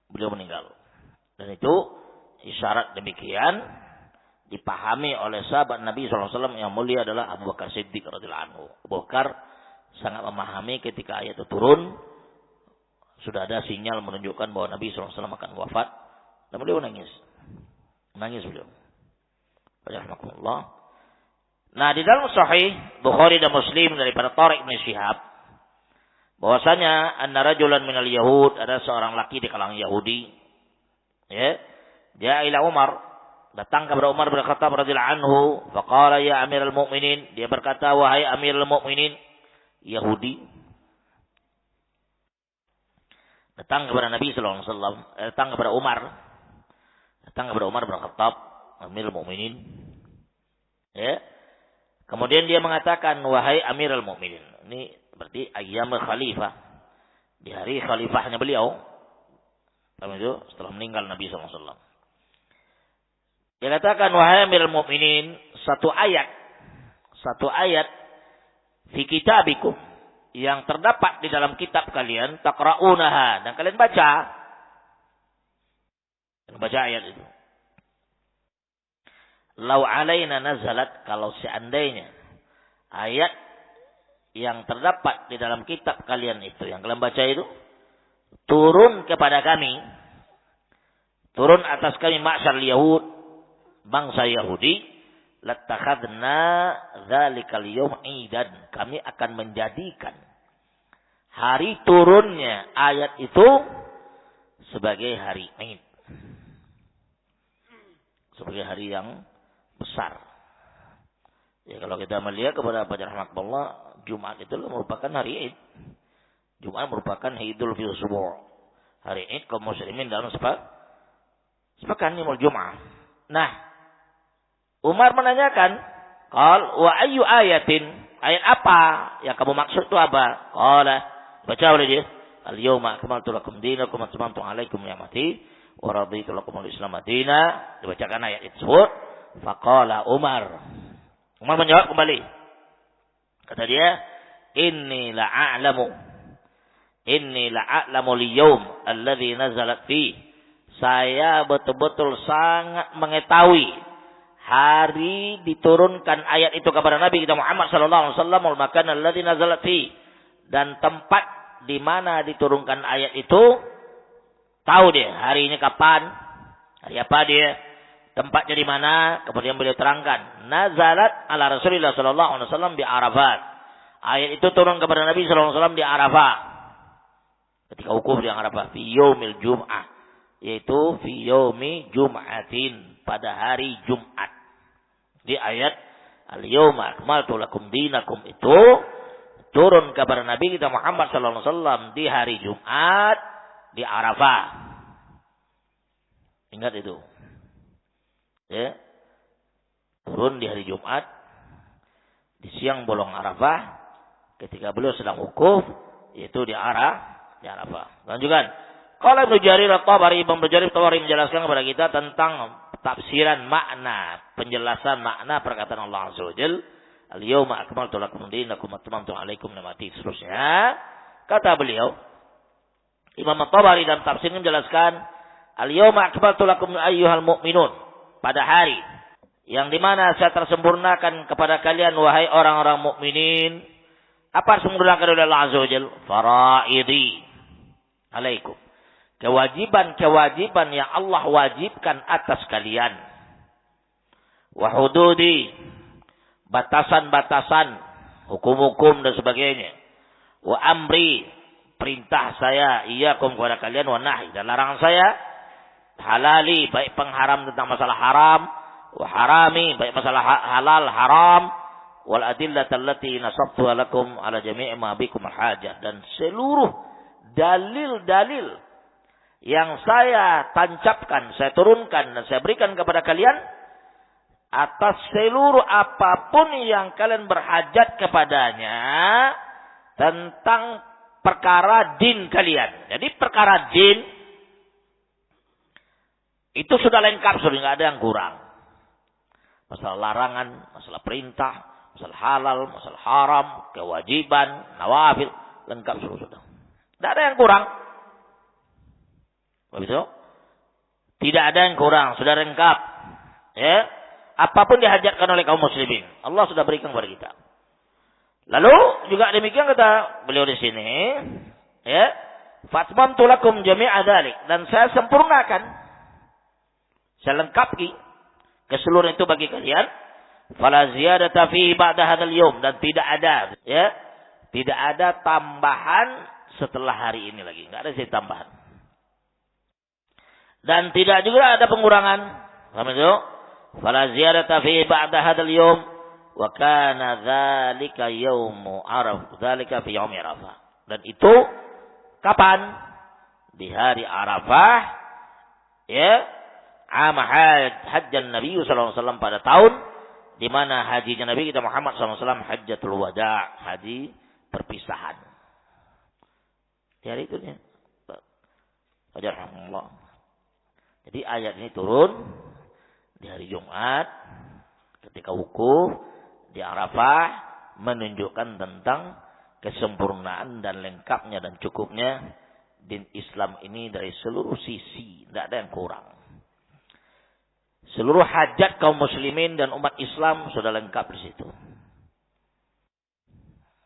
Beliau meninggal. Dan itu isyarat demikian dipahami oleh sahabat Nabi SAW yang mulia adalah Abu Bakar Siddiq radhiyallahu anhu. Abu Bakar sangat memahami ketika ayat itu turun, sudah ada sinyal menunjukkan bahwa Nabi SAW akan wafat, dan beliau nangis beliau. Rahimahullah. Nah, di dalam Sahih Bukhari dan Muslim daripada Tariq bin Syihab, bahwasanya anna rajulan minal Yahud, ada seorang laki di kalangan Yahudi, ya, dia ila Umar, datang kepada Umar bin Khattab radhiyallahu anhu, faqala ya Amirul Mukminin, dia berkata wahai Amirul Mukminin, Yahudi datang kepada Nabi sallallahu alaihi wasallam, datang kepada Umar bin Khattab, Amirul Mukminin. Ya. Kemudian dia mengatakan wahai Amirul Mukminin. Ini berarti ayyamul khalifah, di hari khalifahnya beliau. Paham itu? Setelah meninggal Nabi sallallahu alaihi wasallam. Dia katakan wahai Amirul Mukminin, satu ayat fi kitabikum yang terdapat di dalam kitab kalian, taqra'unaha, dan kalian baca ayat itu. Lau alaina nazalat, kalau seandainya ayat yang terdapat di dalam kitab kalian itu, yang kalian baca itu, turun kepada kami, turun atas kami ma'syar Yahud, bangsa Yahudi, lattakhadna dzalikal yaum idan, kami akan menjadikan hari turunnya ayat itu sebagai hari Id, sebagai hari yang besar. Ya, kalau kita melihat kepada Baca Rahmatullah, Jumat itu merupakan hari Id. Jumat merupakan Idul Fitri, hari Id kaum muslimin dalam sepekan yaumul Jum'ah. Nah, Umar menanyakan, qal wa ayyu ayatin, ayat apa yang kamu maksud itu apa? Qala, baca oleh dia, al-yawma akmaltu lakum dinakum wa atmamtu 'alaikum ni'mati wa raditu lakum al-Islam madina. Dibacakan ayat itu. Faqala Umar menjawab kembali. Kata dia, inni la'alamu liyawm alladhi nazalat fi. Saya betul-betul sangat mengetahui hari diturunkan ayat itu kepada Nabi kita Muhammad sallallahu alaihi wasallam, wal makan alladzi nazalat fi, dan tempat di mana diturunkan ayat itu tahu dia, hari ini kapan, hari apa dia, tempatnya di mana. Kemudian beliau terangkan, nazalat ala Rasulillah sallallahu alaihi wasallam di Arafat. Ayat itu turun kepada Nabi sallallahu alaihi wasallam di Arafah, ketika wukuf di Arafah, fi yaumil Jum'ah, yaitu fi yaumi Jum'atin, pada hari Jumat. Di ayat al-yawma akmaltu lakum dinakum itu turun kepada Nabi kita Muhammad sallallahu alaihi wasallam di hari Jumat di Arafah. Ingat itu. Ya. Turun di hari Jumat di siang bolong Arafah ketika beliau sedang wukuf, yaitu di Arafah. Lanjutkan. Qala Ibnu Jarir At-Tabari, Ibnu Jarir At-Tabari menjelaskan kepada kita tentang tafsiran makna, penjelasan makna perkataan Allah Azza wa Jalla, "Al-yawma akmaltu lakum dinakum wa atmamtu 'alaikum ni'mati." Seterusnya, kata beliau, Imam At-Tabari dalam tafsirnya menjelaskan, "Al-yawma akmaltu lakum ayyuhal mu'minun." Pada hari yang dimana saya tersempurnakan kepada kalian wahai orang-orang mukminin. Apa disempurnakan oleh Allah Azza wa Jalla? Faraidi 'alaikum. Kewajiban-kewajiban yang Allah wajibkan atas kalian. Wa hududi, batasan-batasan, hukum-hukum dan sebagainya. Wa amri, perintah saya iyyakum kepada kalian, wa nahi, dan larangan saya halali, baik pengharam tentang masalah haram, wa harami, baik masalah halal haram, wal adillata allati nasabtuha lakum ala jami'i ma bikum hajah, dan seluruh dalil-dalil yang saya tancapkan, saya turunkan dan saya berikan kepada kalian atas seluruh apapun yang kalian berhajat kepadanya tentang perkara din kalian. Jadi perkara din itu sudah lengkap, sudah nggak ada yang kurang. Masalah larangan, masalah perintah, masalah halal, masalah haram, kewajiban, nawafil, lengkap sudah. Tidak ada yang kurang. Begitu? Tidak ada yang kurang, sudah lengkap. Ya, apapun dihajatkan oleh kaum muslimin, Allah sudah berikan kepada kita. Lalu juga demikian kata beliau di sini, ya, fatmamtu lakum jami'a dzalik, dan saya sempurnakan, saya lengkapi keseluruhan itu bagi kalian. Fala ziyadata fihi ba'da hadzal yaum, dan tidak ada, ya, tidak ada tambahan setelah hari ini lagi, enggak ada sih tambahan. Dan tidak juga ada pengurangan. Paham itu? Fala ziyadata fi ba'da hadzal yaum wa kana dzalika yaumu arafah, dzalika fi yaumi arafah. Dan itu kapan? Di hari Arafah, ya, hajjan Nabi sallallahu alaihi wasallam, pada tahun di mana hajinya Nabi kita Muhammad sallallahu alaihi wasallam, hajjatul wada', haji perpisahan. Di hari itu ya. Alhamdulillah. Jadi ayat ini turun di hari Jumat ketika wukuf di Arafah, menunjukkan tentang kesempurnaan dan lengkapnya dan cukupnya din Islam ini dari seluruh sisi, tidak ada yang kurang. Seluruh hajat kaum muslimin dan umat Islam sudah lengkap di situ.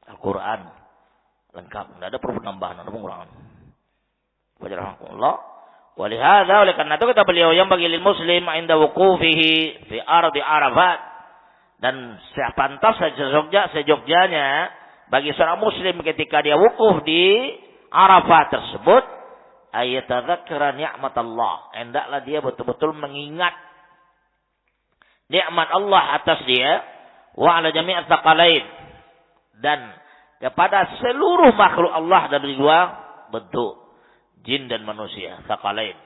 Al-Quran lengkap, tidak ada penambahan, ada pengurangan. Wajahullah. Walihada, oleh karena itu kata beliau, yang bagi lil muslim inda wuqufihi fi ardi Arafat, dan sepantas sejogjanya bagi seorang muslim ketika dia wukuf di Arafat tersebut, ayatadzakkara ni'mat Allah, hendaklah dia betul-betul mengingat nikmat Allah atas dia, wa ala jami'at tsaqalain, dan kepada seluruh makhluk Allah dari dua bentuk, jin dan manusia, tsaqalain.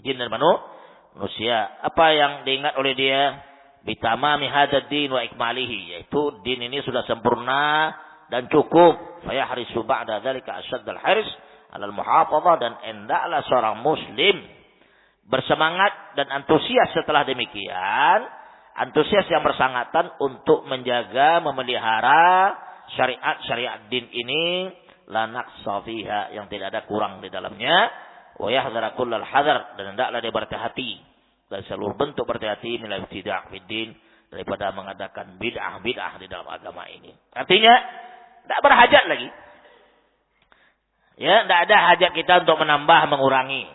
Jin dan manusia. Apa yang diingat oleh dia? Bitamami hadzal din wa ikmalihi, yaitu din ini sudah sempurna dan cukup. Fayahrisu ba'da dzalika asyaddal hirs 'alal muhafadzah, dan hendaklah seorang muslim bersemangat dan antusias setelah demikian, antusias yang bersangatan untuk menjaga, memelihara syariat din ini, la naqsa fiha, yang tidak ada kurang di dalamnya, wa yahdhara kullal hadar, dan hendaklah dia berhati-hati dari seluruh bentuk berhati-hati minal ibtida' fid din, daripada mengadakan bid'ah di dalam agama ini. Artinya tidak berhajat lagi. Ya, tidak ada hajat kita untuk menambah, mengurangi.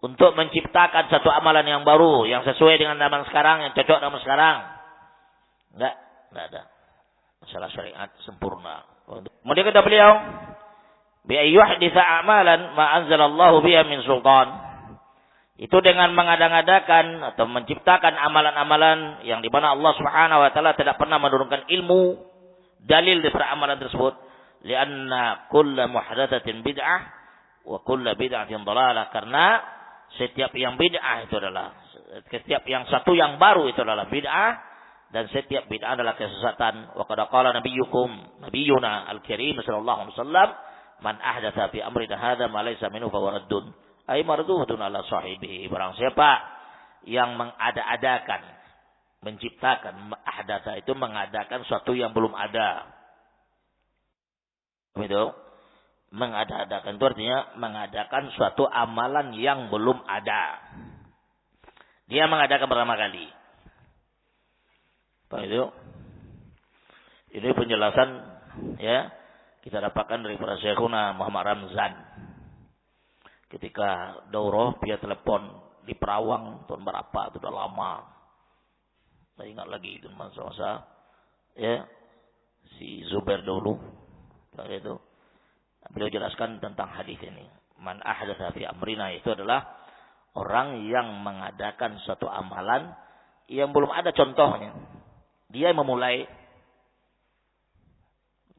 Untuk menciptakan satu amalan yang baru, yang sesuai dengan zaman sekarang, yang cocok dengan sekarang. Tidak ada. Masalah syariat sempurna. Kemudian kata beliau, bi ayyuhditsa a'malan ma anzalallahu biha min sultan. Itu dengan mengada-ngadakan atau menciptakan amalan-amalan yang di mana Allah Subhanahu wa taala tidak pernah menurunkan ilmu, dalil dari amalan tersebut. Lianna kullu muhdatsatin bid'ah wa kullu bid'atin dhalalah, karena setiap yang bid'ah itu adalah, setiap yang satu yang baru itu adalah bid'ah, dan setiap bid'ah adalah kesesatan. Wa qad qala nabiyyuna al-karim sallallahu alaihi wasallam, Man ahdatsa fi amrina hadza ma laysa minhu fa huwa raddun. Ai mardudun ala sahibihi. Barang siapa yang mengada-adakan, menciptakan, ahdatsa itu mengadakan sesuatu yang belum ada. Begitu? Mengada-adakan itu artinya mengadakan suatu amalan yang belum ada. Dia mengadakan pertama kali. Apa itu? Ini penjelasan ya kita dapatkan dari para Syekhuna Muhammad Ramzan. Ketika daurah dia telepon di Perawang tahun berapa, itu udah lama. Saya ingat lagi itu masa-masa ya si Zubair dulu. Itu beliau jelaskan tentang hadis ini. Man ahdatsa fi amrina itu adalah orang yang mengadakan suatu amalan yang belum ada contohnya. Dia yang memulai.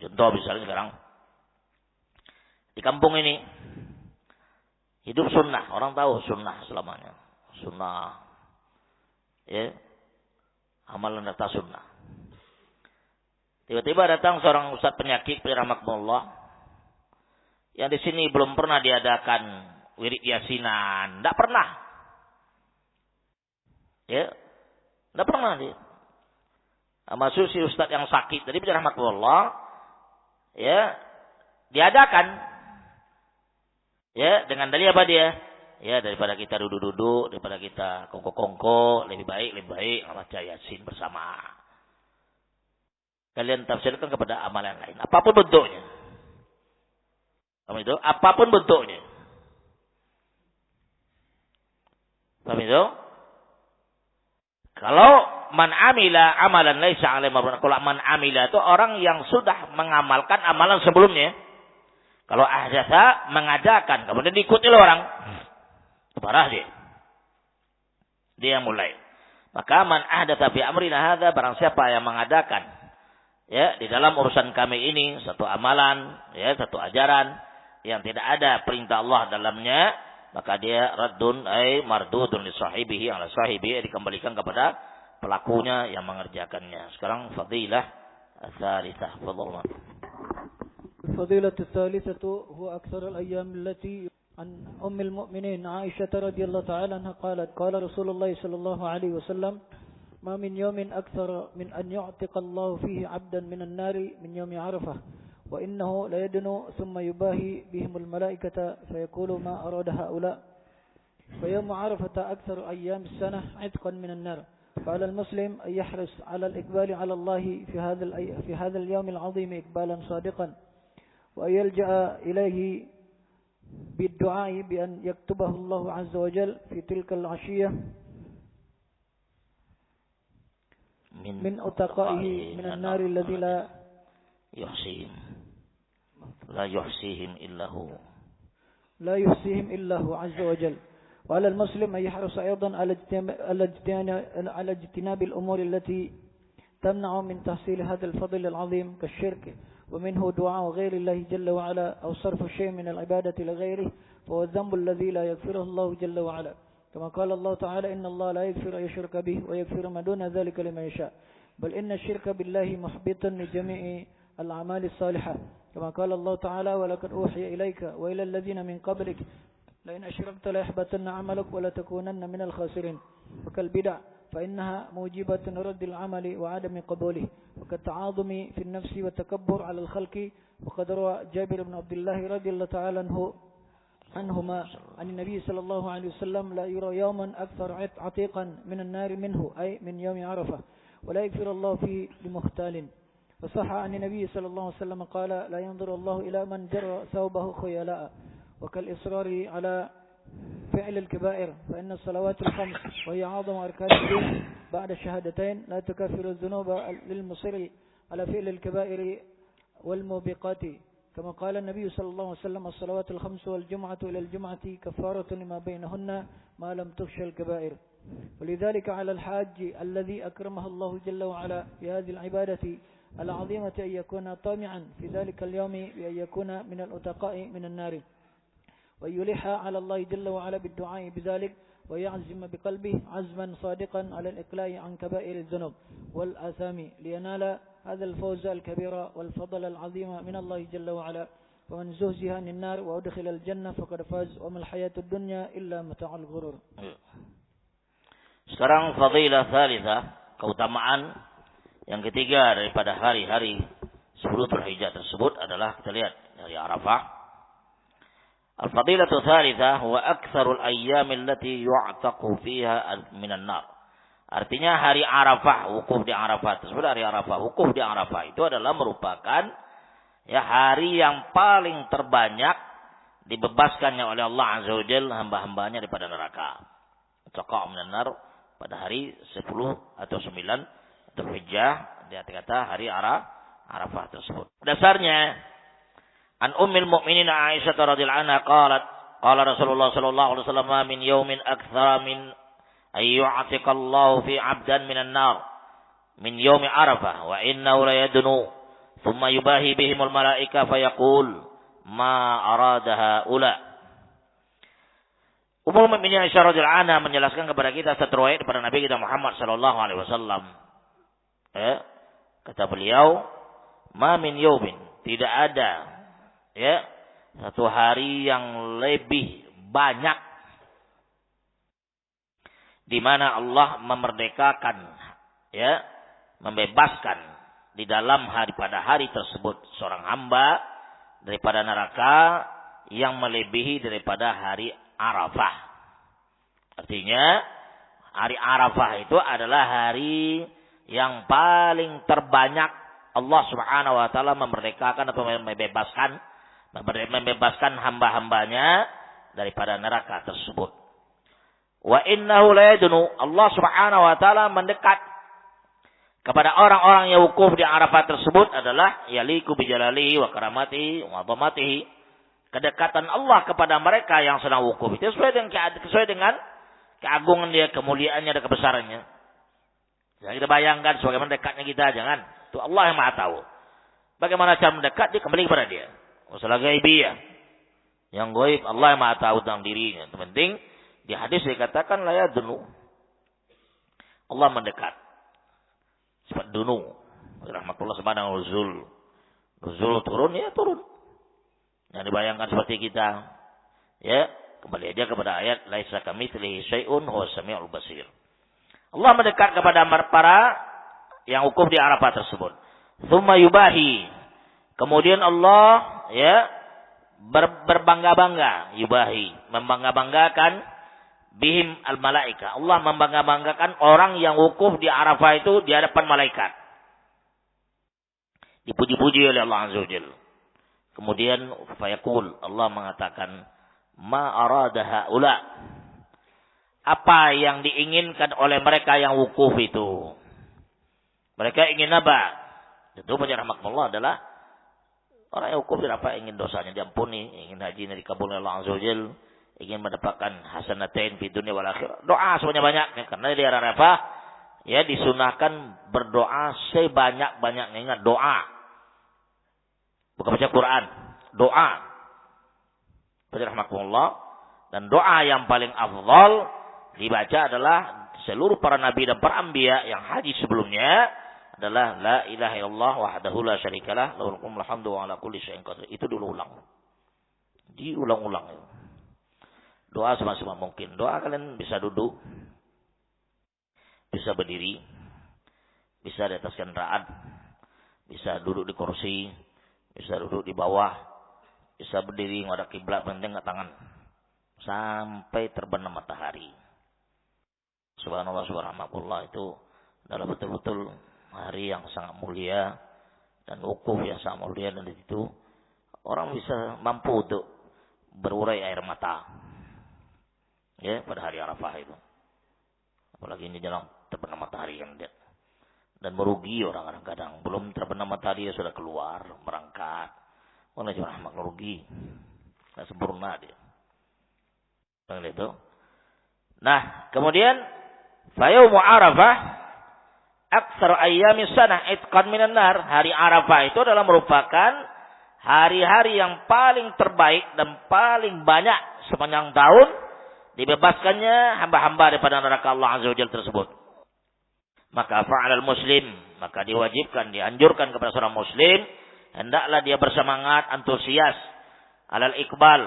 Contoh misalnya sekarang di kampung ini hidup sunnah, orang tahu sunnah selamanya, sunnah, ya, amalan data sunnah. Tiba-tiba datang seorang ustaz penyakit, rahmatullah, yang di sini belum pernah diadakan wirid yasinan, tidak pernah, ya, tidak pernah dia. Maksud si ustaz yang sakit tadi, rahmatullah. Ya, diadakan. Ya, dengan dalil apa dia? Ya, daripada kita duduk-duduk, daripada kita kongko-kongko, lebih baik baca Yasin bersama. Kalian tafsirkan kepada amalan lain, apapun bentuknya. Paham itu? Apapun bentuknya. Paham itu? Kalau man amila amalan laisa alaihi amruna. Kalau man amila itu orang yang sudah mengamalkan amalan sebelumnya. Kalau ahdatsa mengadakan, kemudian diikuti oleh orang. Parah dia. Dia yang mulai. Maka man ahdatsa fi amrina hadza, barang siapa yang mengadakan ya di dalam urusan kami ini satu amalan, ya satu ajaran yang tidak ada perintah Allah dalamnya, maka dia raddun ay mardudun li sahibihi ala sahibihi, dikembalikan kepada pelakunya yang mengerjakannya. Sekarang fadilah tsalitsah. Fadhillah. الفضيلة الثالثة هو أكثر الأيام التي عن أم المؤمنين عائشة رضي الله تعالى عنها قالت قال رسول الله صلى الله عليه وسلم ما من يوم أكثر من أن يعتق الله فيه عبدا من النار من يوم عرفة وإنه ليدنو ثم يباهي بهم الملائكة فيقول ما أراد هؤلاء فيوم عرفة أكثر أيام السنة عتقا من النار. فعلى المسلم أن يحرص على الإقبال على الله في هذا اليوم العظيم إقبالا صادقا وأن يلجأ إليه بالدعاء بأن يكتبه الله عز وجل في تلك العشية من أتقائه من النار الذي لا يحصيهم إلا هو عز وجل. وعلى المسلم أن يحرص أيضا على اجتناب الأمور التي تمنع من تحصيل هذا الفضل العظيم كالشرك ومنه دعاء غير الله جل وعلا أو صرف شيء من العبادة لغيره فهو الذنب الذي لا يغفره الله جل وعلا كما قال الله تعالى إن الله لا يغفر أن يشرك به ويغفر ما دون ذلك لمن يشاء بل إن الشرك بالله محبط لجميع الأعمال الصالحة كما قال الله تعالى ولقد أوحي إليك وإلى الذين من قبلك لئن أشركت ليحبطن عملك ولتكونن من الخاسرين وكالبدع فإنها موجبة رد العمل وعدم قبوله وكالتعاظم في النفس والتكبر على الخلق وقد روى جابر بن عبد الله رضي الله تعالى عنهما عن النبي صلى الله عليه وسلم لا يرى يوما أكثر عتيقا من النار منه أي من يوم عرفة ولا يغفر الله فيه لمختال وصح عن النبي صلى الله عليه وسلم قال لا ينظر الله إلى من جر ثوبه خيلاء وكالإصرار على فعل الكبائر فإن الصلوات الخمس وهي أعظم أركان الدين بعد الشهادتين لا تكفر الذنوب للمصر على فعل الكبائر والموبقات كما قال النبي صلى الله عليه وسلم الصلوات الخمس والجمعة إلى الجمعة كفارة لما بينهن ما لم تخشى الكبائر ولذلك على الحاج الذي أكرمه الله جل وعلا في هذه العبادة العظيمة أن يكون طامعا في ذلك اليوم بأن يكون من الأتقاء من النار ويلح على الله جل وعلا بالدعاء بذلك ويعزم بقلبه عزما صادقا على الإقلاع عن كبائر الذنوب والآثام لينال هذا الفوز الكبير والفضل العظيم من الله جل وعلا ومن زهزها عن النار وأدخل الجنة فقد فاز وما الحياة الدنيا إلا متاع الغرور. Sekarang fadilah tsalitsah, keutamaan yang ketiga daripada hari-hari 10 Dzulhijjah tersebut adalah kita lihat dari Arafah. Al-fadilatu tsalitsah huwa aktsarul ayyamil lati yu'taqu fiha minan nar. Artinya hari Arafah, wukuf di Arafah tersebut, hari Arafah, wukuf di Arafah itu adalah merupakan ya hari yang paling terbanyak dibebaskannya oleh Allah Azza wa Jalla hamba-hambanya daripada neraka. Taqa' minan nar pada hari 10 atau 9 Dzulhijjah, dia kata hari Arafah tersebut. Dasarnya an ummil mukminin Aisyah radhiyallahu anha qalat qala Rasulullah sallallahu alaihi wasallam min yaumin aktsara min ayyu'atiqallahu fi 'abdan minan nar min yaumi Arafah wa innahu la yadnu thumma yubahi bihimul malaika fayaqul ma arada haula. Ummul mukminin Aisyah radhiyallahu anha menjelaskan kepada kita satu riwayat daripada Nabi kita Muhammad sallallahu alaihi wasallam. Kata beliau, ma min yaumin, tidak ada ya satu hari yang lebih banyak di mana Allah memerdekakan, ya, membebaskan di dalam pada hari tersebut seorang hamba daripada neraka yang melebihi daripada hari Arafah. Artinya hari Arafah itu adalah hari yang paling terbanyak Allah Subhanahu wa taala memerdekakan atau membebaskan hamba-hambanya daripada neraka tersebut. Wa innahu la yadnu, Allah Subhanahu wa taala mendekat kepada orang-orang yang wukuf di Arafah tersebut adalah yaliku bijalalihi wa karamatihi wa dhamatihi. Kedekatan Allah kepada mereka yang sedang wukuf itu sesuai dengan keagungan dia, kemuliaannya dan kebesarannya. Jangan kita bayangkan sebagaimana dekatnya kita, jangan. Itu Allah yang Maha tahu. Bagaimana cara mendekat, dia kembali kepada dia. Masalah gaibiyah. Yang gaib Allah yang Maha tahu tentang dirinya. Yang penting di hadis dikatakan la yadnu. Allah mendekat. Sifat dunu. Rahmatullah subhanahu nuzul. Nuzul turun, ya turun. Yang dibayangkan seperti kita. Ya, kembali aja kepada ayat laisa kamitslihi syai'un huwas samiul basir. Allah mendekat kepada para yang wukuf di Arafah tersebut. Tsumma yubahi. Kemudian Allah ya berbangga-bangga, yubahi, membangga-banggakan bihim al-malaika. Allah membangga-banggakan orang yang wukuf di Arafah itu di hadapan malaikat. Dipuji-puji oleh Allah Azza wa Jalla. Kemudian fayaqul, Allah mengatakan ma arada haula. Apa yang diinginkan oleh mereka yang wukuf itu? Mereka ingin apa? Itu baca rahmatullah adalah orang yang wukuf apa? Ingin dosanya diampuni, ingin hajinya dikabulkan oleh Allah Azza wa Jalla, ingin mendapatkan hasanatain di dunia wal akhirah. Doa sebanyak-banyaknya karena di Arafah ya disunahkan berdoa sebanyak-banyaknya. Ingat doa. Bukan baca Quran, doa. Baca rahmatullah, dan doa yang paling afdal dibaca adalah seluruh para nabi dan para anbiya yang haji sebelumnya adalah la ilaha illallah wahdahu la syarikalah lahul mulku wal hamdu wa ala kulli syai'in qadir. Itu dulu ulang. Diulang-ulang. Doa semaksimal mungkin. Doa kalian bisa duduk, bisa berdiri, bisa di atas kendaraan, bisa duduk di kursi, bisa duduk di bawah, bisa berdiri menghadap kiblat, penting enggak tangan sampai terbenam matahari. Subhanallah, subhanallah, itu adalah betul-betul hari yang sangat mulia dan wukuf yang sangat mulia, dan di situ orang bisa mampu untuk berurai air mata. Ya, pada hari Arafah itu. Apalagi ini dalam terbenam matahari yang lihat. Dan merugi orang kadang-kadang belum terbenam matahari dia sudah keluar berangkat. Mana cuma merugi. Enggak sempurna dia. Itu. Nah, kemudian fayaumu Arafah aktsar ayyamis sanah itqan minan nar. Hari Arafah itu adalah merupakan hari-hari yang paling terbaik dan paling banyak sepanjang tahun dibebaskannya hamba-hamba daripada neraka Allah Azza wa Jalla tersebut. Maka fa'alal muslim, maka diwajibkan, dianjurkan kepada seorang muslim hendaklah dia bersemangat, antusias, alal iqbal,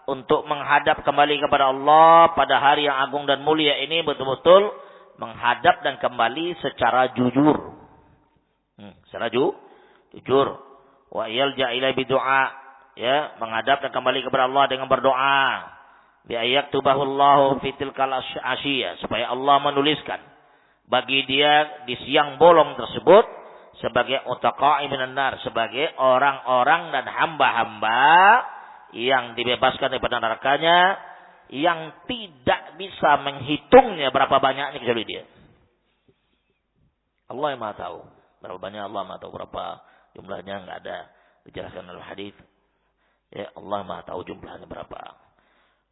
untuk menghadap kembali kepada Allah pada hari yang agung dan mulia ini, betul-betul menghadap dan kembali secara jujur. Secara jujur. Wa yalja ilai bidu'a, ya, menghadap dan kembali kepada Allah dengan berdoa. Bi ayaktubahullahu fi tilkal asyiyah, supaya Allah menuliskan bagi dia di siang bolong tersebut sebagai utaqa'i minan nar, sebagai orang-orang dan hamba-hamba yang dibebaskan daripada nerakanya, yang tidak bisa menghitungnya berapa banyaknya kecuali dia. Allah yang Maha tahu berapa banyak, Allah Maha tahu berapa jumlahnya, enggak ada dijelaskan dalam hadis. Ya, Allah Maha tahu jumlahnya berapa.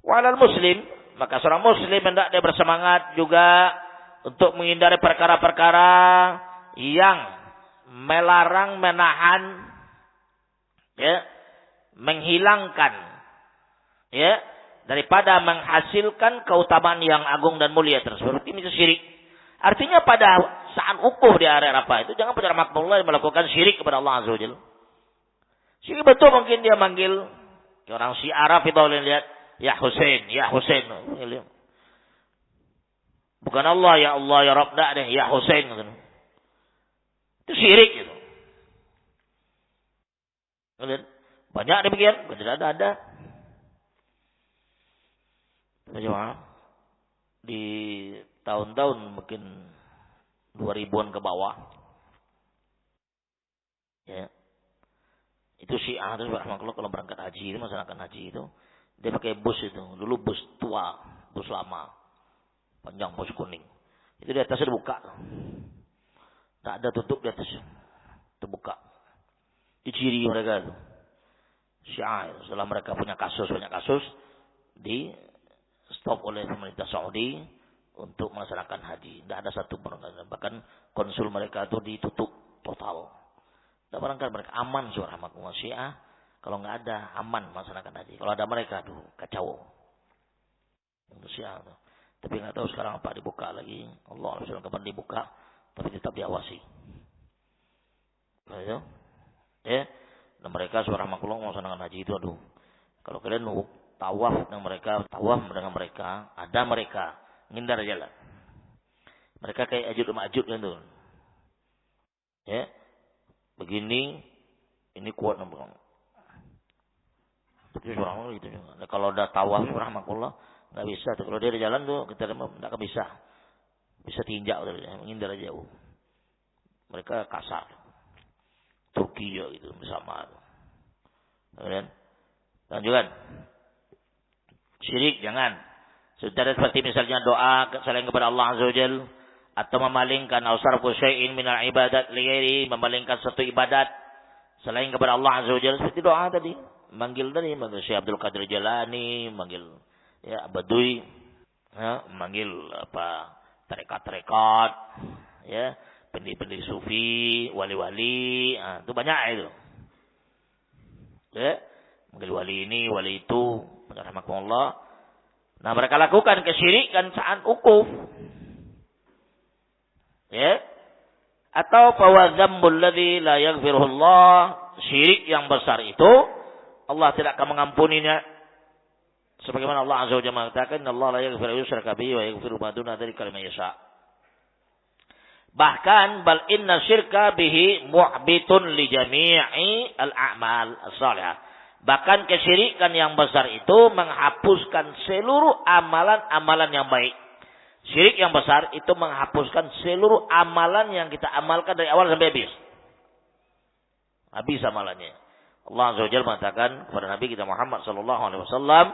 Walal muslim, maka seorang muslim hendak dia bersemangat juga untuk menghindari perkara-perkara yang melarang, menahan, ya, menghilangkan, ya, daripada menghasilkan keutamaan yang agung dan mulia tersebut. Ini syirik. Artinya pada saat ukhuh di area Arafah itu jangan pada makmullah melakukan syirik kepada Allah Azza wa Jalla. Syirik betul mungkin dia manggil orang Syiah Araf itu, lihat, ya Husain, ya Husain. Bukan Allah, ya Rabb, dah deh, ya Husain. Itu syirik gitu. Lihat. Banyak demikian, tidak ada. Di tahun-tahun mungkin 2000-an ke bawah, ya, itu Syiah itu kalau berangkat haji, itu masyarakat haji itu dia pakai bus itu, dulu bus tua, bus lama, panjang, bus kuning. Itu di atasnya dibuka, tak ada tutup di atas, terbuka. Diciri mereka itu. Syiah, setelah mereka punya banyak kasus, di stop oleh pemerintah Saudi untuk melaksanakan haji. Tidak ada satu pun, bahkan konsul mereka itu ditutup total. Dan barangkali mereka aman, suara makmum Syiah, kalau nggak ada aman melaksanakan haji. Kalau ada mereka, aduh, kacau. Untuk Syiah, tapi nggak tahu sekarang apa dibuka lagi. Allah Subhanahu kapan dibuka, tapi tetap diawasi. Gitu, ya. Dan mereka suara makhluk melaksanakan haji itu, aduh. Kalau kalian tawaf dengan mereka, ada mereka ngindar jalan. Mereka kayak Ajud Ma'jud kan tuh. Ya. Begini, ini kuat nampak. Tapi suara makhluk gitu juga. Nah, kalau udah tawaf rahmatullah enggak bisa tuh. Kalau dia di jalan tuh kita enggak bisa. Bisa tinjak ngindar jauh. Mereka kasar. Turki ya gitu bersama. Kemudian lanjutkan. Syirik jangan. Saudara seperti misalnya doa selain kepada Allah Azza wa Jalla, atau memalingkan ausarfu syai'in minal ibadat li ghairi, memalingkan satu ibadat selain kepada Allah Azza wa Jalla, seperti doa tadi, manggil Syekh Abdul Qadir Jalani, manggil ya Badui, ya, manggil apa tarekat-tarekat, ya, pendiri-pendiri sufi, wali-wali, itu banyak itu. Ya, manggil wali ini, wali itu, rahmatullah. Nah, mereka lakukan kesyirikan saat ukuf. Ya. Atau bahwa dzambul ladzi la yaghfiruhu Allah, syirik yang besar itu Allah tidak akan mengampuninya. Sebagaimana Allah Azza wa Jalla mengatakan, "Allah la yaghfiru yushraka bihi wa yaghfiru ma duna dzalika liman yasha." Bahkan bal inna syirka bihi muhbitun li jami'i al-a'mal as-salihah. Bahkan kesyirikan yang besar itu menghapuskan seluruh amalan-amalan yang baik. Syirik yang besar itu menghapuskan seluruh amalan yang kita amalkan dari awal sampai habis. Habis amalannya. Allah Azza wa Jalla mengatakan kepada Nabi kita Muhammad sallallahu alaihi wasallam,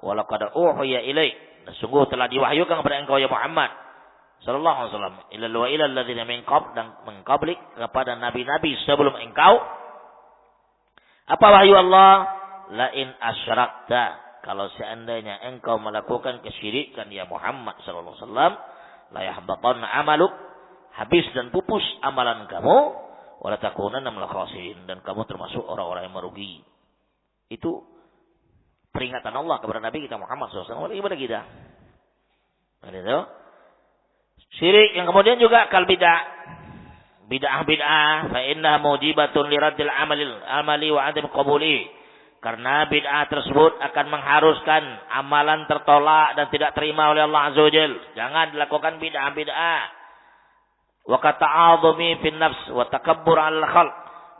"Wa laqad uhiya ilaik." Sungguh telah diwahyukan kepada engkau ya Muhammad sallallahu alaihi wasallam, ila alladziina min qabl, dan mengqablik kepada nabi-nabi sebelum engkau. Apa wahyu Allah? La in asyrakta, kalau seandainya engkau melakukan kesyirikan ya Muhammad sallallahu alaihi wasallam, la yahbatanna amaluk, habis dan pupus amalan kamu, wa la takunanna minal khasirin, dan kamu termasuk orang-orang yang merugi. Itu peringatan Allah kepada Nabi kita Muhammad sallallahu alaihi wasallam kepada kita. Gitu. Syirik yang kemudian juga kal bid'ah. bid'ah fa innaha mujibatun li raddil amali wa adam qabuli. Karena bid'ah tersebut akan mengharuskan amalan tertolak dan tidak terima oleh Allah Azza wa Jalla. Jangan dilakukan bid'ah. Wa kata'adhumi fin nafs wa takabbur 'alal khalq,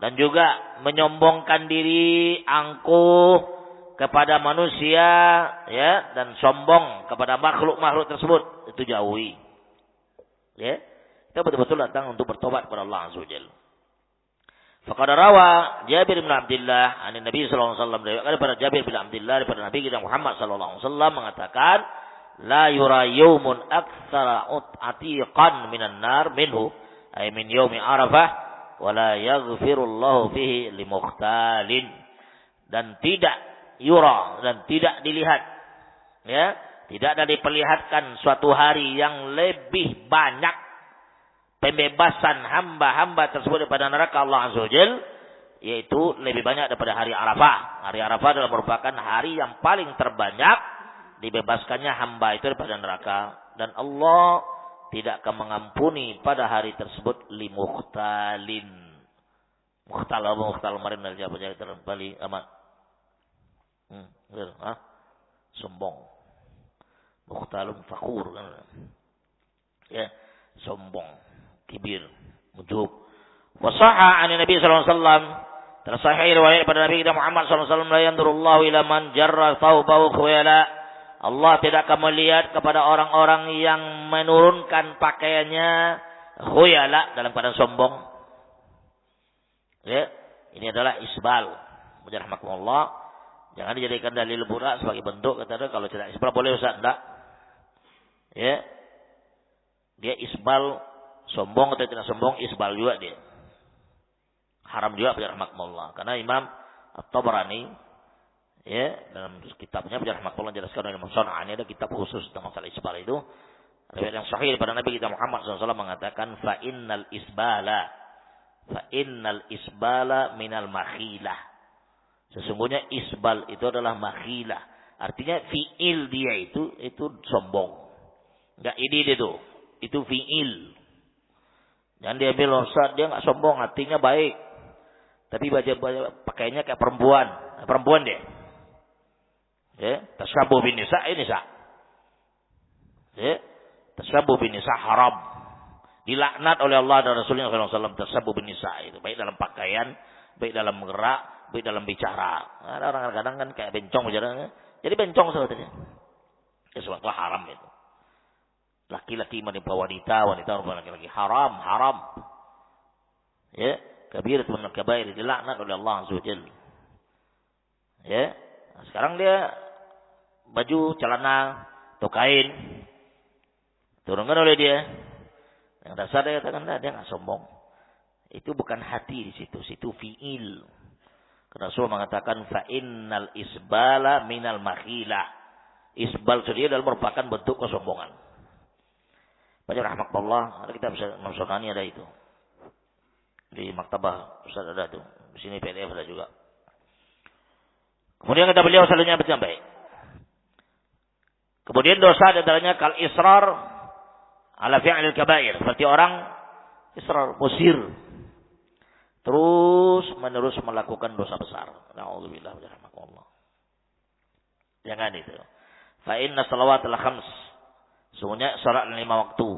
dan juga menyombongkan diri, angkuh kepada manusia, ya, dan sombong kepada makhluk-makhluk tersebut, itu jauhi. Ya, kita betul-betul datang untuk bertobat kepada Allah Azza wa Jalla. Faqad rawa Jabir bin Abdullah an Nabi sallallahu alaihi wasallam, daripada Jabir bin Abdullah daripada Nabi kita Muhammad sallallahu alaihi wasallam mengatakan, la yura yaumun aktsara atiqan minan nar minhu, ay min yaumi Arafah, wa la yaghfirullahu fihi limukhtalin. Dan tidak yura, dan tidak dilihat, ya, tidak ada diperlihatkan suatu hari yang lebih banyak pembebasan hamba-hamba tersebut daripada neraka Allah Azza wa Jalla, yaitu lebih banyak daripada hari Arafah. Hari Arafah adalah merupakan hari yang paling terbanyak dibebaskannya hamba itu daripada neraka, dan Allah tidak akan mengampuni pada hari tersebut limukhtalin. Mukhtal kemarin dari siapa jadi terbalik amat. Sombong. Mukhtalun fakhur kan. Ya, sombong. Kibir, ujub. Wa sahha 'an Nabi sallallahu alaihi wasallam, tersahih riwayat pada Nabi kita Muhammad sallallahu alaihi wasallam, la yanzurullahu ila man jarra thawbahu khuyala. Allah tidak akan melihat kepada orang-orang yang menurunkan pakaiannya khuyala, dalam keadaan sombong. Ya, ini adalah isbal. Rahmatullah. Jangan dijadikan dalil burak sebagai bentuk kata kalau tidak isbal boleh Ustaz, enggak. Ya. Dia isbal sombong atau tidak sombong, isbal juga dia. Haram juga rahmatullah. Karena Imam At-Tabarani, ya, dalam kitabnya rahmatullah jelaskan oleh Imam Sun'ani, ada kitab khusus tentang masalah isbal itu. Riwayat yang sahih pada Nabi kita Muhammad SAW mengatakan, fa innal isbala minal makhilah. Sesungguhnya isbal itu adalah makhilah. Artinya fi'il dia itu sombong. Enggak ide itu. Itu fi'il. Jangan dia bilang, Ustaz, dia enggak sombong, hatinya baik. Tapi pakainya kayak perempuan. Perempuan dia. Ya, tasyabuh bin nisa, ini nisa. Ya, tasyabuh bin nisa haram. Dilaknat oleh Allah dan Rasulullah SAW tasyabuh bin nisa itu. Baik dalam pakaian, baik dalam gerak, baik dalam bicara. Ada orang kadang kan kayak bencong bicaranya. Jadi bencong sebetulnya. Ya, sebab itu haram itu. Laki-laki menimpa wanita, wanita menimpa laki-laki, haram. Ya, kabiratun minal kabair, dilaknat oleh Allah Azza wa Jalla. Ya, nah, sekarang dia baju, celana, atau kain turunkan oleh dia. Yang dasar dia katakan dia enggak sombong. Itu bukan hati di situ fiil. Karena Rasul mengatakan fa innal isbala minal makhilah. Isbal sendiri adalah merupakan bentuk kesombongan. Baca rahmatullah, ada kitab Imam Sun'ani ada itu. Di maktabah Ustaz ada itu. Di sini PDF ada juga. Kemudian kata beliau selanjutnya sampai. Kemudian dosa antaranya kal israr ala fi'lil kabair. Seperti orang israr, musir. Terus menerus melakukan dosa besar. Na'udzubillah wa rahmatullah. Jangan itu. Fa inna salawatul khams, semuanya salat 5 waktu.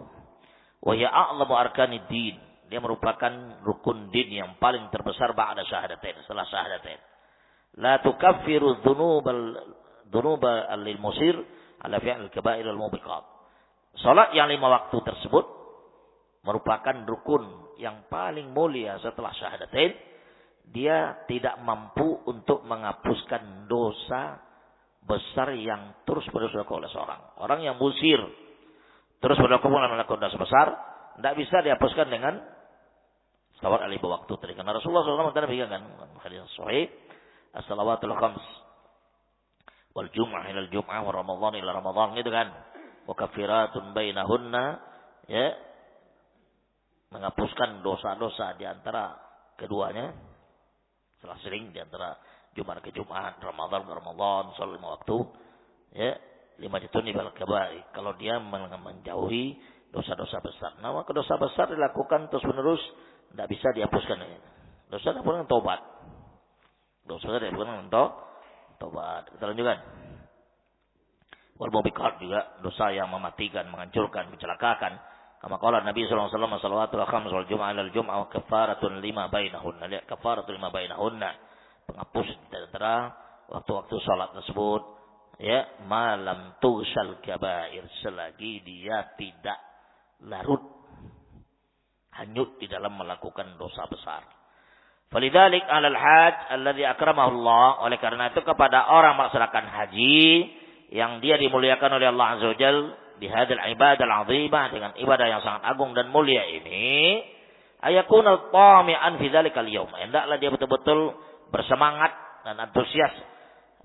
Wa hiya a'lamu arkanid din. Dia merupakan rukun din yang paling terbesar ba'da syahadatain, setelah syahadatain. La tukaffiru dhunuba lil musir ala fi'l kabair al mubiqat. Salat yang 5 waktu tersebut merupakan rukun yang paling mulia setelah syahadatain. Dia tidak mampu untuk menghapuskan dosa besar yang terus dilakukan oleh seorang. Orang yang musir terus melakukan dosa besar, tidak bisa dihapuskan dengan salat 5 waktu tadi. Karena Rasulullah SAW mengatakan hadis sahih, as-salawatul khams wal jum'ah ila al-jum'ah wa ramadhan ila ramadhan, gitu kan. Wa kafiratun bainahunna, ya, menghapuskan dosa-dosa di antara keduanya. Setelah sering di antara Jumat ke Jumat, Ramadan ke Ramadan, salat 5 waktu, ya, 5 jatun ibal kabair. Kalau dia menjauhi dosa-dosa besar. Nah, maka dosa besar dilakukan terus menerus Tidak bisa dihapuskan. Dosa dihapuskan dengan tobat. Dosa dihapuskan dengan tobat. Kita lanjutkan. Wal mubiqat juga dosa yang mematikan, menghancurkan, mencelakakan. Kama qala Nabi sallallahu alaihi wasallam salawatul khams wal jum'ah ilal jum'ah wa kafaratun lima bainahunna. Lihat kafaratun lima bainahunna. Penghapus di antara waktu-waktu salat tersebut, ya, malam tughsal kabair, selagi dia tidak larut hanyut di dalam melakukan dosa besar. Falidzalik 'alal hajj alladzi akramahu Allah, oleh karena itu kepada orang melaksanakan haji yang dia dimuliakan oleh Allah Azza wa Jalla bihadzal ibadah al-'azimah, dengan ibadah yang sangat agung dan mulia ini, ayakunal tami'an fi dzalikal yaum, hendaklah dia betul-betul bersemangat dan antusias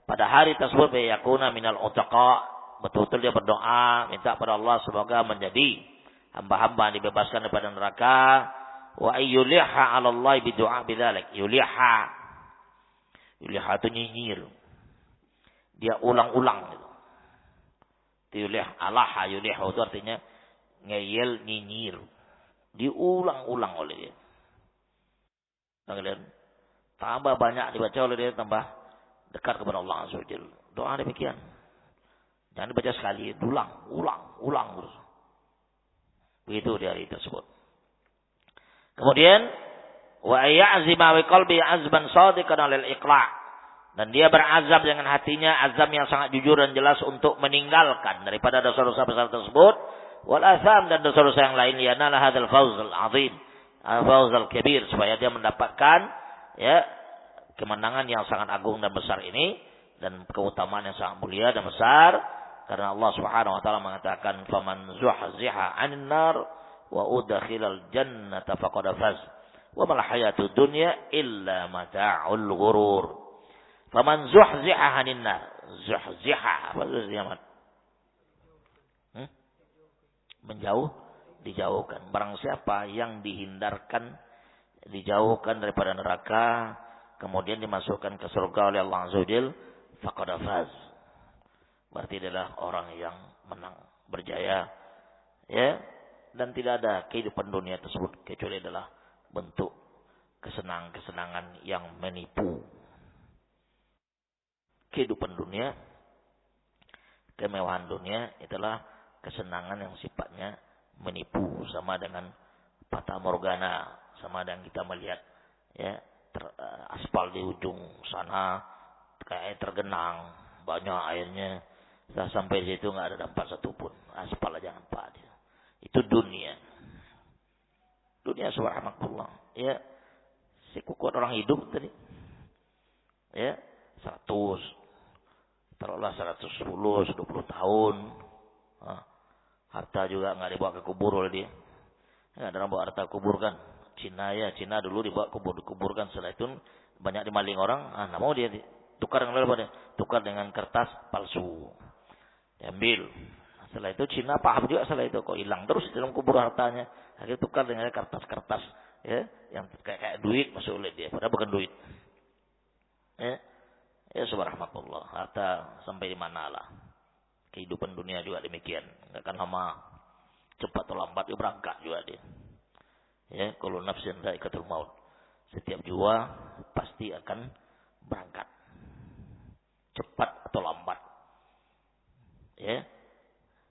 pada hari tersebut, yakuna minal utaqa, betul-betul dia berdoa minta pada Allah semoga menjadi hamba-hamba yang dibebaskan daripada neraka. Wa ayyuliha 'ala Allah bi du'a bidzalik. Yuliha itu nyinyir. Dia ulang-ulang gitu. Yulih alaha yulih itu artinya ngeyel nyinyir. Diulang-ulang oleh dia. Kemudian tambah banyak dibaca oleh dia, tambah dekat kepada Allah Azza wa Jalla. Doa demikian. Jangan dibaca sekali, ulang terus. Begitu di hari tersebut. Kemudian wa ya'zima bi qalbi azban shadiqan lil iqla', dan dia berazam dengan hatinya azam yang sangat jujur dan jelas untuk meninggalkan daripada dosa-dosa besar tersebut, wal atham, dan dosa-dosa yang lain, yanala hadzal fawzul azim, fawzul kabir, supaya dia mendapatkan ya kemenangan yang sangat agung dan besar ini, dan keutamaan yang sangat mulia dan besar, karena Allah Subhanahu wa taala mengatakan faman zuhziha 'anil nar wa udkhilal jannata faqad faz wa mal hayatud dunya illa mata'ul ghurur. Faman zuhziha 'anil nar, zuhziha apa itu? Dijauhkan. Barang siapa yang dihindarkan, dijauhkan daripada neraka, kemudian dimasukkan ke surga oleh Allah Azza wa Jalla, faqad faz. Berarti adalah orang yang menang, berjaya, ya. Dan tidak ada kehidupan dunia tersebut kecuali adalah bentuk kesenangan yang menipu. Kehidupan dunia, kemewahan dunia itulah kesenangan yang sifatnya menipu, sama dengan fata morgana, sama dengan kita melihat ya aspal di ujung sana kayak tergenang, banyak airnya, setelah sampai di situ nggak ada dampak satupun, aspal aja nampak dia. Itu dunia subhanallah, ya. Si kukuat orang hidup tadi, ya 100, taruhlah 110, 120 tahun. Harta juga nggak dibawa ke kubur oleh dia. Nggak ada orang bawa harta kubur kan. Cina dulu dibawa dikuburkan. Setelah itu banyak dimaling orang. Nggak mau dia tukar dengan apa dia? Tukar dengan kertas palsu. Diambil. Setelah itu Cina paham juga setelah itu kok hilang terus dalam kubur hartanya. Akhirnya tukar dengan kertas-kertas ya yang kayak duit masuk oleh dia. Padahal bukan duit. Ya subhanallah. Harta sampai di mana lah. Kehidupan dunia juga demikian. Enggak akan lama, cepat atau lambat dia berangkat juga dia. Ya, kalau nafsin dha'iqatul maut. Setiap jiwa pasti akan berangkat. Cepat atau lambat. Ya.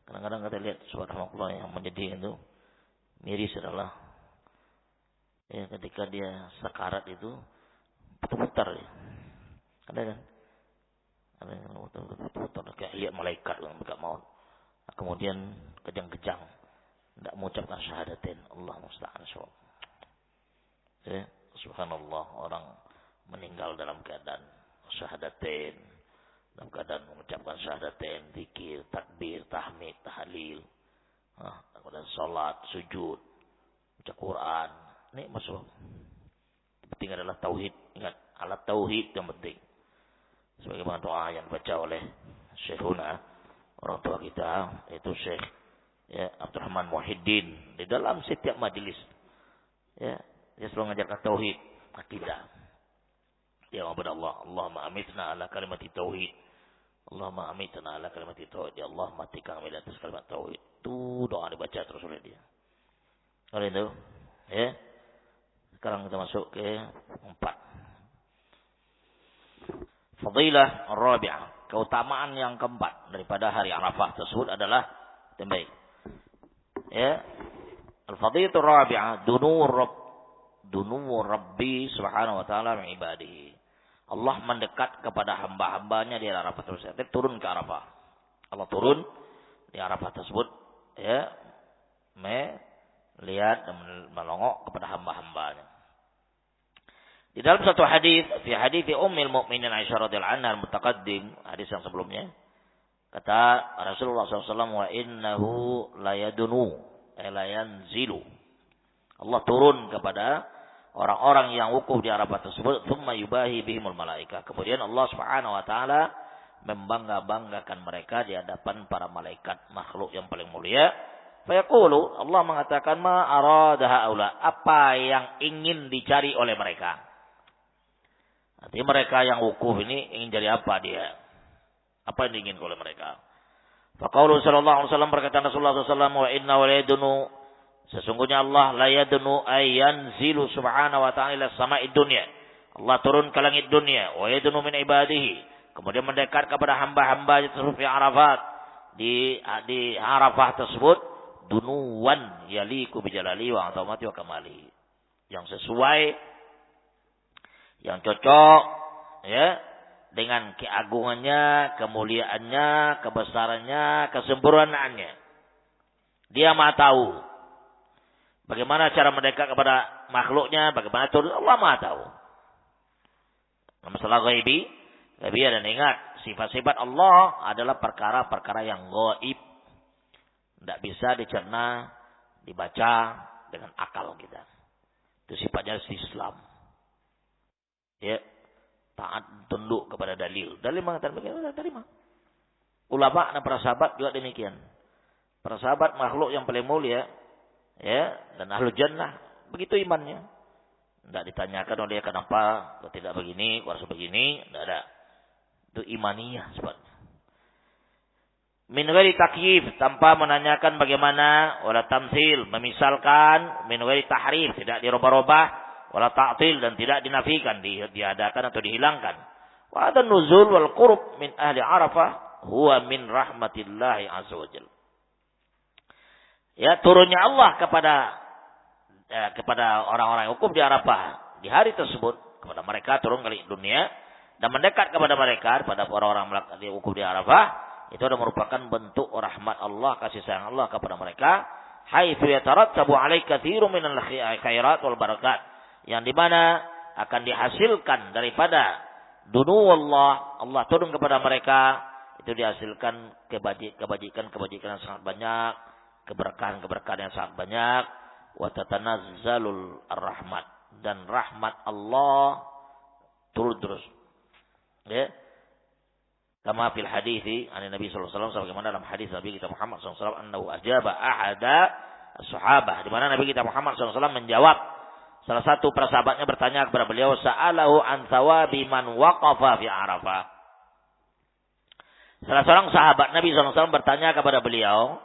Kadang-kadang kita lihat subhanallah yang menjadi itu miris adalah ya ketika dia sekarat itu putar-putar ya. Ada kan? Ada yang putar-putar kayak lihat malaikat yang dekat maut. Kemudian kejang-kejang tidak mengucapkan syahadatain, Allah musta'an. Ya, subhanallah, orang meninggal dalam keadaan syahadatain, dalam keadaan mengucapkan syahadatain, zikir, takbir, tahmid, tahlil, kemudian salat, sujud, baca Quran. Ini masuk. Penting adalah tauhid. Ingat, alat tauhid yang penting. Sebagaimana doa yang dibaca oleh Syekhuna, orang tua kita, itu Syekh ya Abdurrahman Muhyiddin, di dalam setiap majelis ya dia selalu mengajarkan tauhid, akidah. Ya Allah, Allahumma amitna ala kalimati tauhid. Allahumma amitna ala kalimati tauhid. Ya Allah, matikan kami di atas kalimat tauhid. Itu doa dibaca terus oleh dia. Oleh itu, ya. Sekarang kita masuk ke 4. Fadilah Rabi'ah. Keutamaan yang keempat daripada hari Arafah tersebut adalah baik. Ya. Al-fadilatu Rabi'ah dunu Rabbi subhanahu wa ta'ala min ibadihi. Allah mendekat kepada hamba-hambanya di Arafah tersebut. Turun ke Arafah. Allah turun di Arafah tersebut, ya, melihat dan melongok kepada hamba-hambanya. Di dalam satu hadis, fi hadis Ummul Mukminin Aisyah radhiyallahu anha al-mutaqaddim, hadis yang sebelumnya, kata Rasulullah SAW, wa innahu layadunu, la yanzilu. Allah turun kepada orang-orang yang wukuf di Arafah tersebut, thumma yubahi bihimul malaika. Kemudian Allah Subhanahu wa taala membangga-banggakan mereka di hadapan para malaikat, makhluk yang paling mulia. Fayaqulu, Allah mengatakan, ma arada haula, apa yang ingin dicari oleh mereka? Artinya mereka yang wukuf ini ingin jadi apa dia? Apa yang diinginkan oleh mereka? Faqaulu sallallahu alaihi wasallam, berkata Rasulullah SAW, wa inna walayadunu, sesungguhnya Allah layadunu ayyanzilu subhanahu wa ta'ala ila sama'id dunya. Allah turun ke langit dunia. Wa yadunu min ibadihi. Kemudian mendekat kepada hamba-hamba tersebut di Arafat. Di Arafah tersebut. Dunuwan yaliku bijalali wa azamati wa kamali. Yang sesuai, yang cocok, ya, dengan keagungannya, kemuliaannya, kebesarannya, kesempurnaannya. Dia Maha tahu bagaimana cara mendekat kepada makhluknya, bagaimana turun, Allah Maha tahu. Masalah ghaibi, dan ingat, sifat-sifat Allah adalah perkara-perkara yang gaib. Tidak bisa dicerna, dibaca dengan akal kita. Itu sifatnya Islam. Ya, taat, tunduk kepada dalil. Dalil mengatakan bagaimana? Terima. Ulama dan para sahabat juga demikian. Para sahabat makhluk yang paling mulia, ya, dan ahlul jannah, begitu imannya. Tidak ditanyakan oleh dia kenapa kok tidak begini, kok harus begini, tidak ada. Itu imaniyah sebabnya. Min ghairi takyif, tanpa menanyakan bagaimana, wala tamtsil, memisalkan, min ghairi tahrif, tidak dirubah-rubah, wala ta'til, dan tidak dinafikan, diadakan atau dihilangkan. Wa ada nuzul wal qurb min ahli Arafah huwa min rahmatillahi azza wajalla. Ya, turunnya Allah kepada orang-orang yang wukuf di Arafah di hari tersebut, kepada mereka turun ke dunia dan mendekat kepada mereka, pada orang-orang yang wukuf di Arafah, itu adalah merupakan bentuk rahmat Allah, kasih sayang Allah kepada mereka. Haitsu yatarattabu alaika katsirun minal khairat wal barakat, yang dimana akan dihasilkan daripada dunu Allah turun kepada mereka, itu dihasilkan kebajikan yang sangat banyak, keberkahan yang sangat banyak, wa tatanazzalul rahmat, dan rahmat Allah turun terus. Ya. Kama fil hadithi an Nabi sallallahu alaihi wasallam, sebagaimana dalam hadis Nabi kita Muhammad sallallahu alaihi wasallam, annahu ajaba ahada as-sahabah, di mana Nabi kita Muhammad sallallahu alaihi wasallam menjawab salah satu para sahabatnya, bertanya kepada beliau, sa'alahu an thawabi man waqafa fi Arafah. Salah seorang sahabat Nabi SAW bertanya kepada beliau,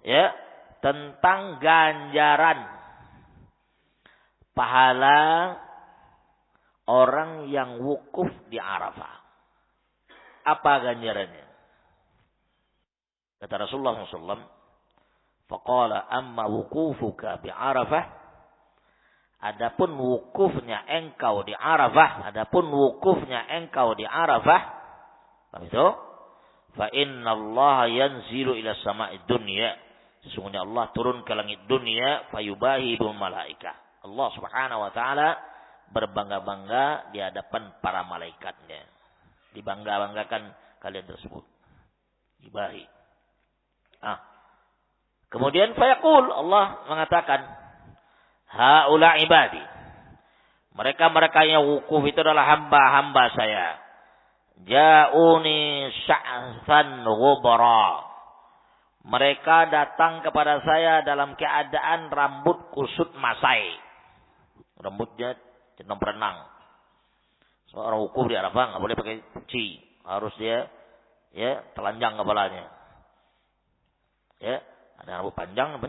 ya, tentang ganjaran pahala orang yang wukuf di Arafah. Apa ganjarannya? Kata Rasulullah SAW, faqala amma wukufuka bi Arafah, adapun wukufnya engkau di Arafah, apa itu? Fa inna Allah yanzilu ila sama'id dunya, sesungguhnya Allah turun ke langit dunia, fayubahi bil malaika. Allah Subhanahu wa taala berbangga-bangga di hadapan para malaikatnya. Dibangga-banggakan kalian tersebut. Ibahi. Kemudian fayaqul, Allah mengatakan, haula ibadi, mereka yang wukuf itu adalah hamba-hamba saya. Ja'uni sya'than ghubara, mereka datang kepada saya dalam keadaan rambut kusut masai, rambutnya centang berenang. Seorang wukuf di Arafah nggak boleh pakai cuci, harus dia, ya, telanjang kepalanya. Ya, ada rambut panjang,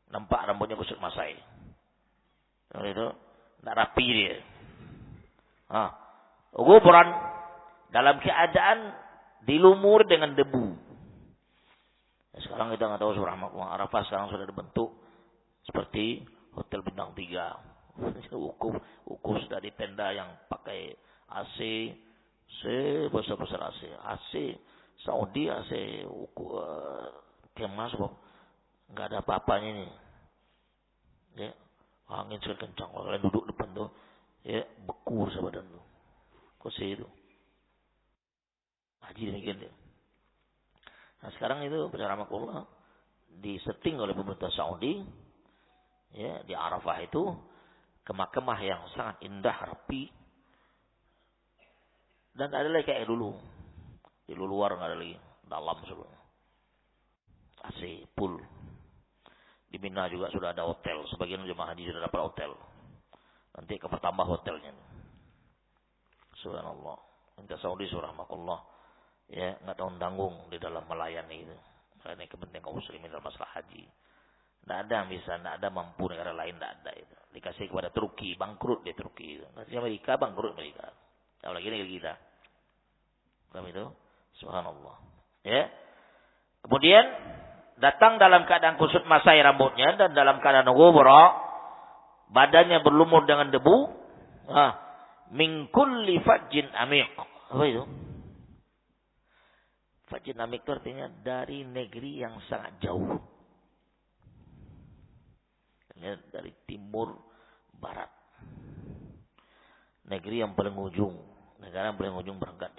nampak rambutnya kusut masai. Itu tidak rapi dia. Kuburan dalam keadaan dilumuri dengan debu. Sekarang kita nggak tahu subhanallah, Arafah sekarang sudah dibentuk seperti hotel bintang 3. Ukur sudah di tenda yang pakai AC, besar-besar AC Saudi, AC kemas kok, nggak ada apa-apanya ini. Ya, angin sangat kencang. Kalau kalian duduk depan tuh, ya beku sebadan tuh. Kursi itu. Haji demikian dia. Nah sekarang itu rahmatullah disetting oleh pemerintah Saudi, ya di Arafah itu kemah-kemah yang sangat indah, rapi, dan ada lagi kayak dulu. Di luar nggak ada lagi, dalam sebenarnya. AC full. Di Mina juga sudah ada hotel. Sebagian jemaah haji sudah dapat hotel. Nanti akan bertambah hotelnya. Subhanallah. Minta Saudi surahmakullah. Ya, nggak tanggung di dalam melayani itu. Karena kepentingan kaum muslimin dalam masalah haji. Nggak ada yang bisa, nggak ada mampu negara lain, nggak ada itu. Dikasih kepada Turki, bangkrut di Turki itu. Kasih Amerika, bangkrut Amerika. Apalagi negara kita. Paham itu? Subhanallah. Ya. Kemudian datang dalam keadaan kusut masai rambutnya dan dalam keadaan ghubra, badannya berlumur dengan debu. Min kulli fajjin amiq. Apa itu? Fajjin amiq itu artinya dari negeri yang sangat jauh. Dari timur barat. Negeri yang paling ujung. Negara yang paling ujung berangkat.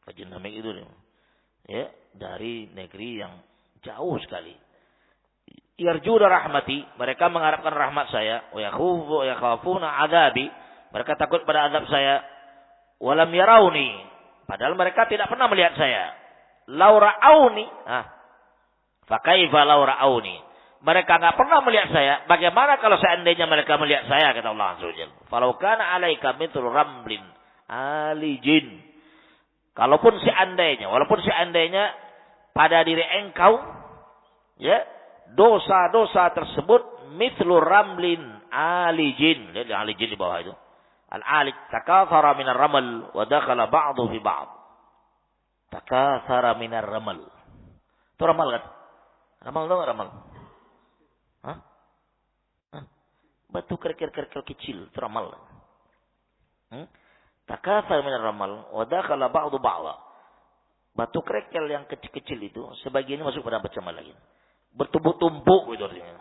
Fajjin amiq itu ya, dari negeri yang jauh sekali. Yarjuna rahmati, mereka mengharapkan rahmat saya. Wa yakhafuna adabi, mereka takut pada azab saya. Walam yarawni, padahal mereka tidak pernah melihat saya. Law ra'auni, fa kaifa law ra'auni, mereka enggak pernah melihat saya. Bagaimana kalau seandainya mereka melihat saya, kata Allah Azza wa Jalla. Falau kana 'alaika mithlu ramlin alijin, walaupun seandainya pada diri engkau, ya, dosa-dosa tersebut mithlu ramlin alijin. Lihat alijin di bawah itu. Al-alij takathara minar ramal wa dakhala ba'du fi ba'd. Takathara minar ramal. Itu ramal kan? Ramal itu ramal. Batu kerikil-kerikil kecil itu ramal. Takathara minar ramal wa dakhala ba'du ba'd. Batu kerikil yang kecil-kecil itu sebagiannya masuk pada macam lagi. Bertumpuk-tumpuk gitu artinya.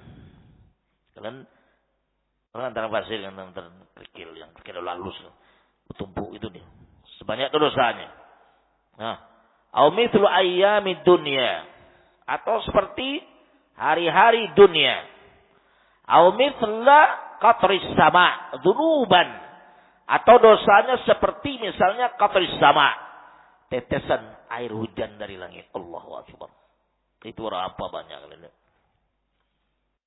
Kalian antara pasir dengan antara kerikil yang kerikil halus, bertumpuk itu dia. Sebanyak itu dosanya. Au mithlu ayyamid dunya, atau seperti hari-hari dunia. Au mithla qatris sama dzunuban, atau dosanya seperti misalnya qatris sama, tetesan air hujan dari langit. Allahu akbar. Itu berapa banyak kalian lihat.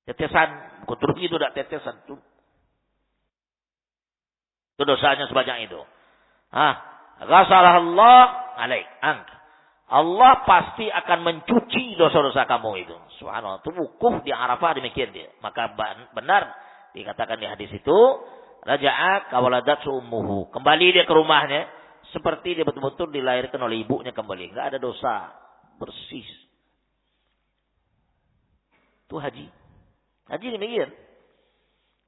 Tetesan, bukan itu tidak tetesan itu. Itu dosanya sebanyak itu. Ghasalallah alaik ank. Allah pasti akan mencuci dosa-dosa kamu itu. Subhanallah. Itu wukuf di Arafah demikian dia. Maka benar dikatakan di hadis itu, raja'a kawaladat ummuhu. Kembali dia ke rumahnya seperti dia betul-betul dilahirkan oleh ibunya kembali. Enggak ada dosa, bersih. Itu haji. Haji demikian.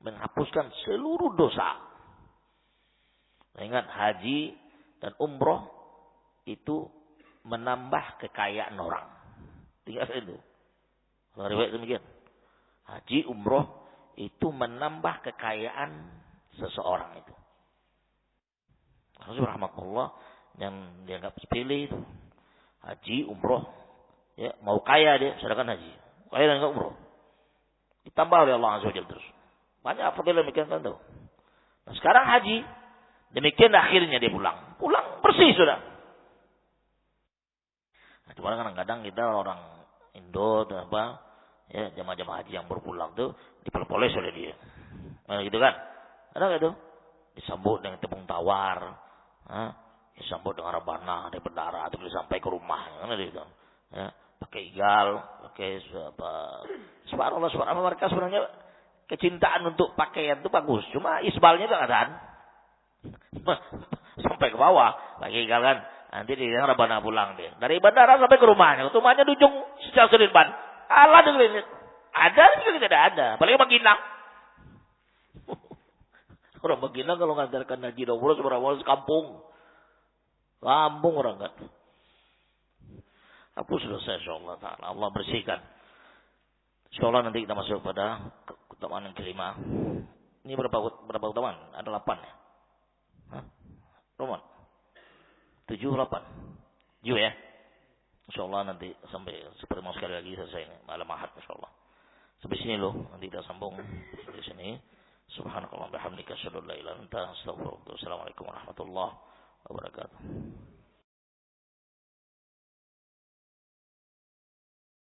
Menghapuskan seluruh dosa. Ingat, haji dan umroh itu menambah kekayaan orang. Tinggal itu. Kalau riwayat demikian. Haji, umroh itu menambah kekayaan seseorang itu. Rahmatullah yang dianggap sepele itu. Haji, umroh. Ya, mau kaya dia, sedangkan haji. Kaya dan enggak umroh. Ditambah oleh Allah Azza wa Jalla terus. Banyak fadilah demikian kan tahu. Nah, sekarang haji, demikian akhirnya dia pulang. Pulang bersih sudah. Nah, cuma kadang-kadang kita orang Indo atau apa, ya jamaah-jamaah haji yang berpulang tuh diperpoles oleh dia. Nah, gitu kan? Ada enggak tuh? Disambut dengan tepung tawar, disambut dengan rebana, ada berdarah, atau sampai ke rumah, kan gitu. Ya, pakai igal, pakai Subhanallah, mereka sebenarnya kecintaan untuk pakaian itu bagus. Cuma isbalnya keadaan sampai ke bawah. Lagi kan. Nanti dia rebana pulang dia. Dari bandara sampai ke rumahnya. Rumahnya di ujung Sejak Sudirman. Allah dengerin. Ada juga tidak ada. Apalagi Maginang. Orang Maginang kalau ngantarkan haji umroh seberapa kampung. Kampung orang kan. Aku selesai insyaallah ta'ala. Allah bersihkan. InsyaAllah nanti kita masuk pada keutamaan yang kelima. Ini berapa keutamaan? Ada 8 ya? Hah? Roman? 7, 8. 7 ya? InsyaAllah nanti sampai seperti mau sekali lagi selesai ini. Malam Ahad insyaAllah. Sampai sini loh. Nanti kita sambung di sini. Subhanakallah bihamdika asyhadu an la ilaha illa anta astaghfiruka wa atubu ilaik. Assalamualaikum warahmatullahi wabarakatuh.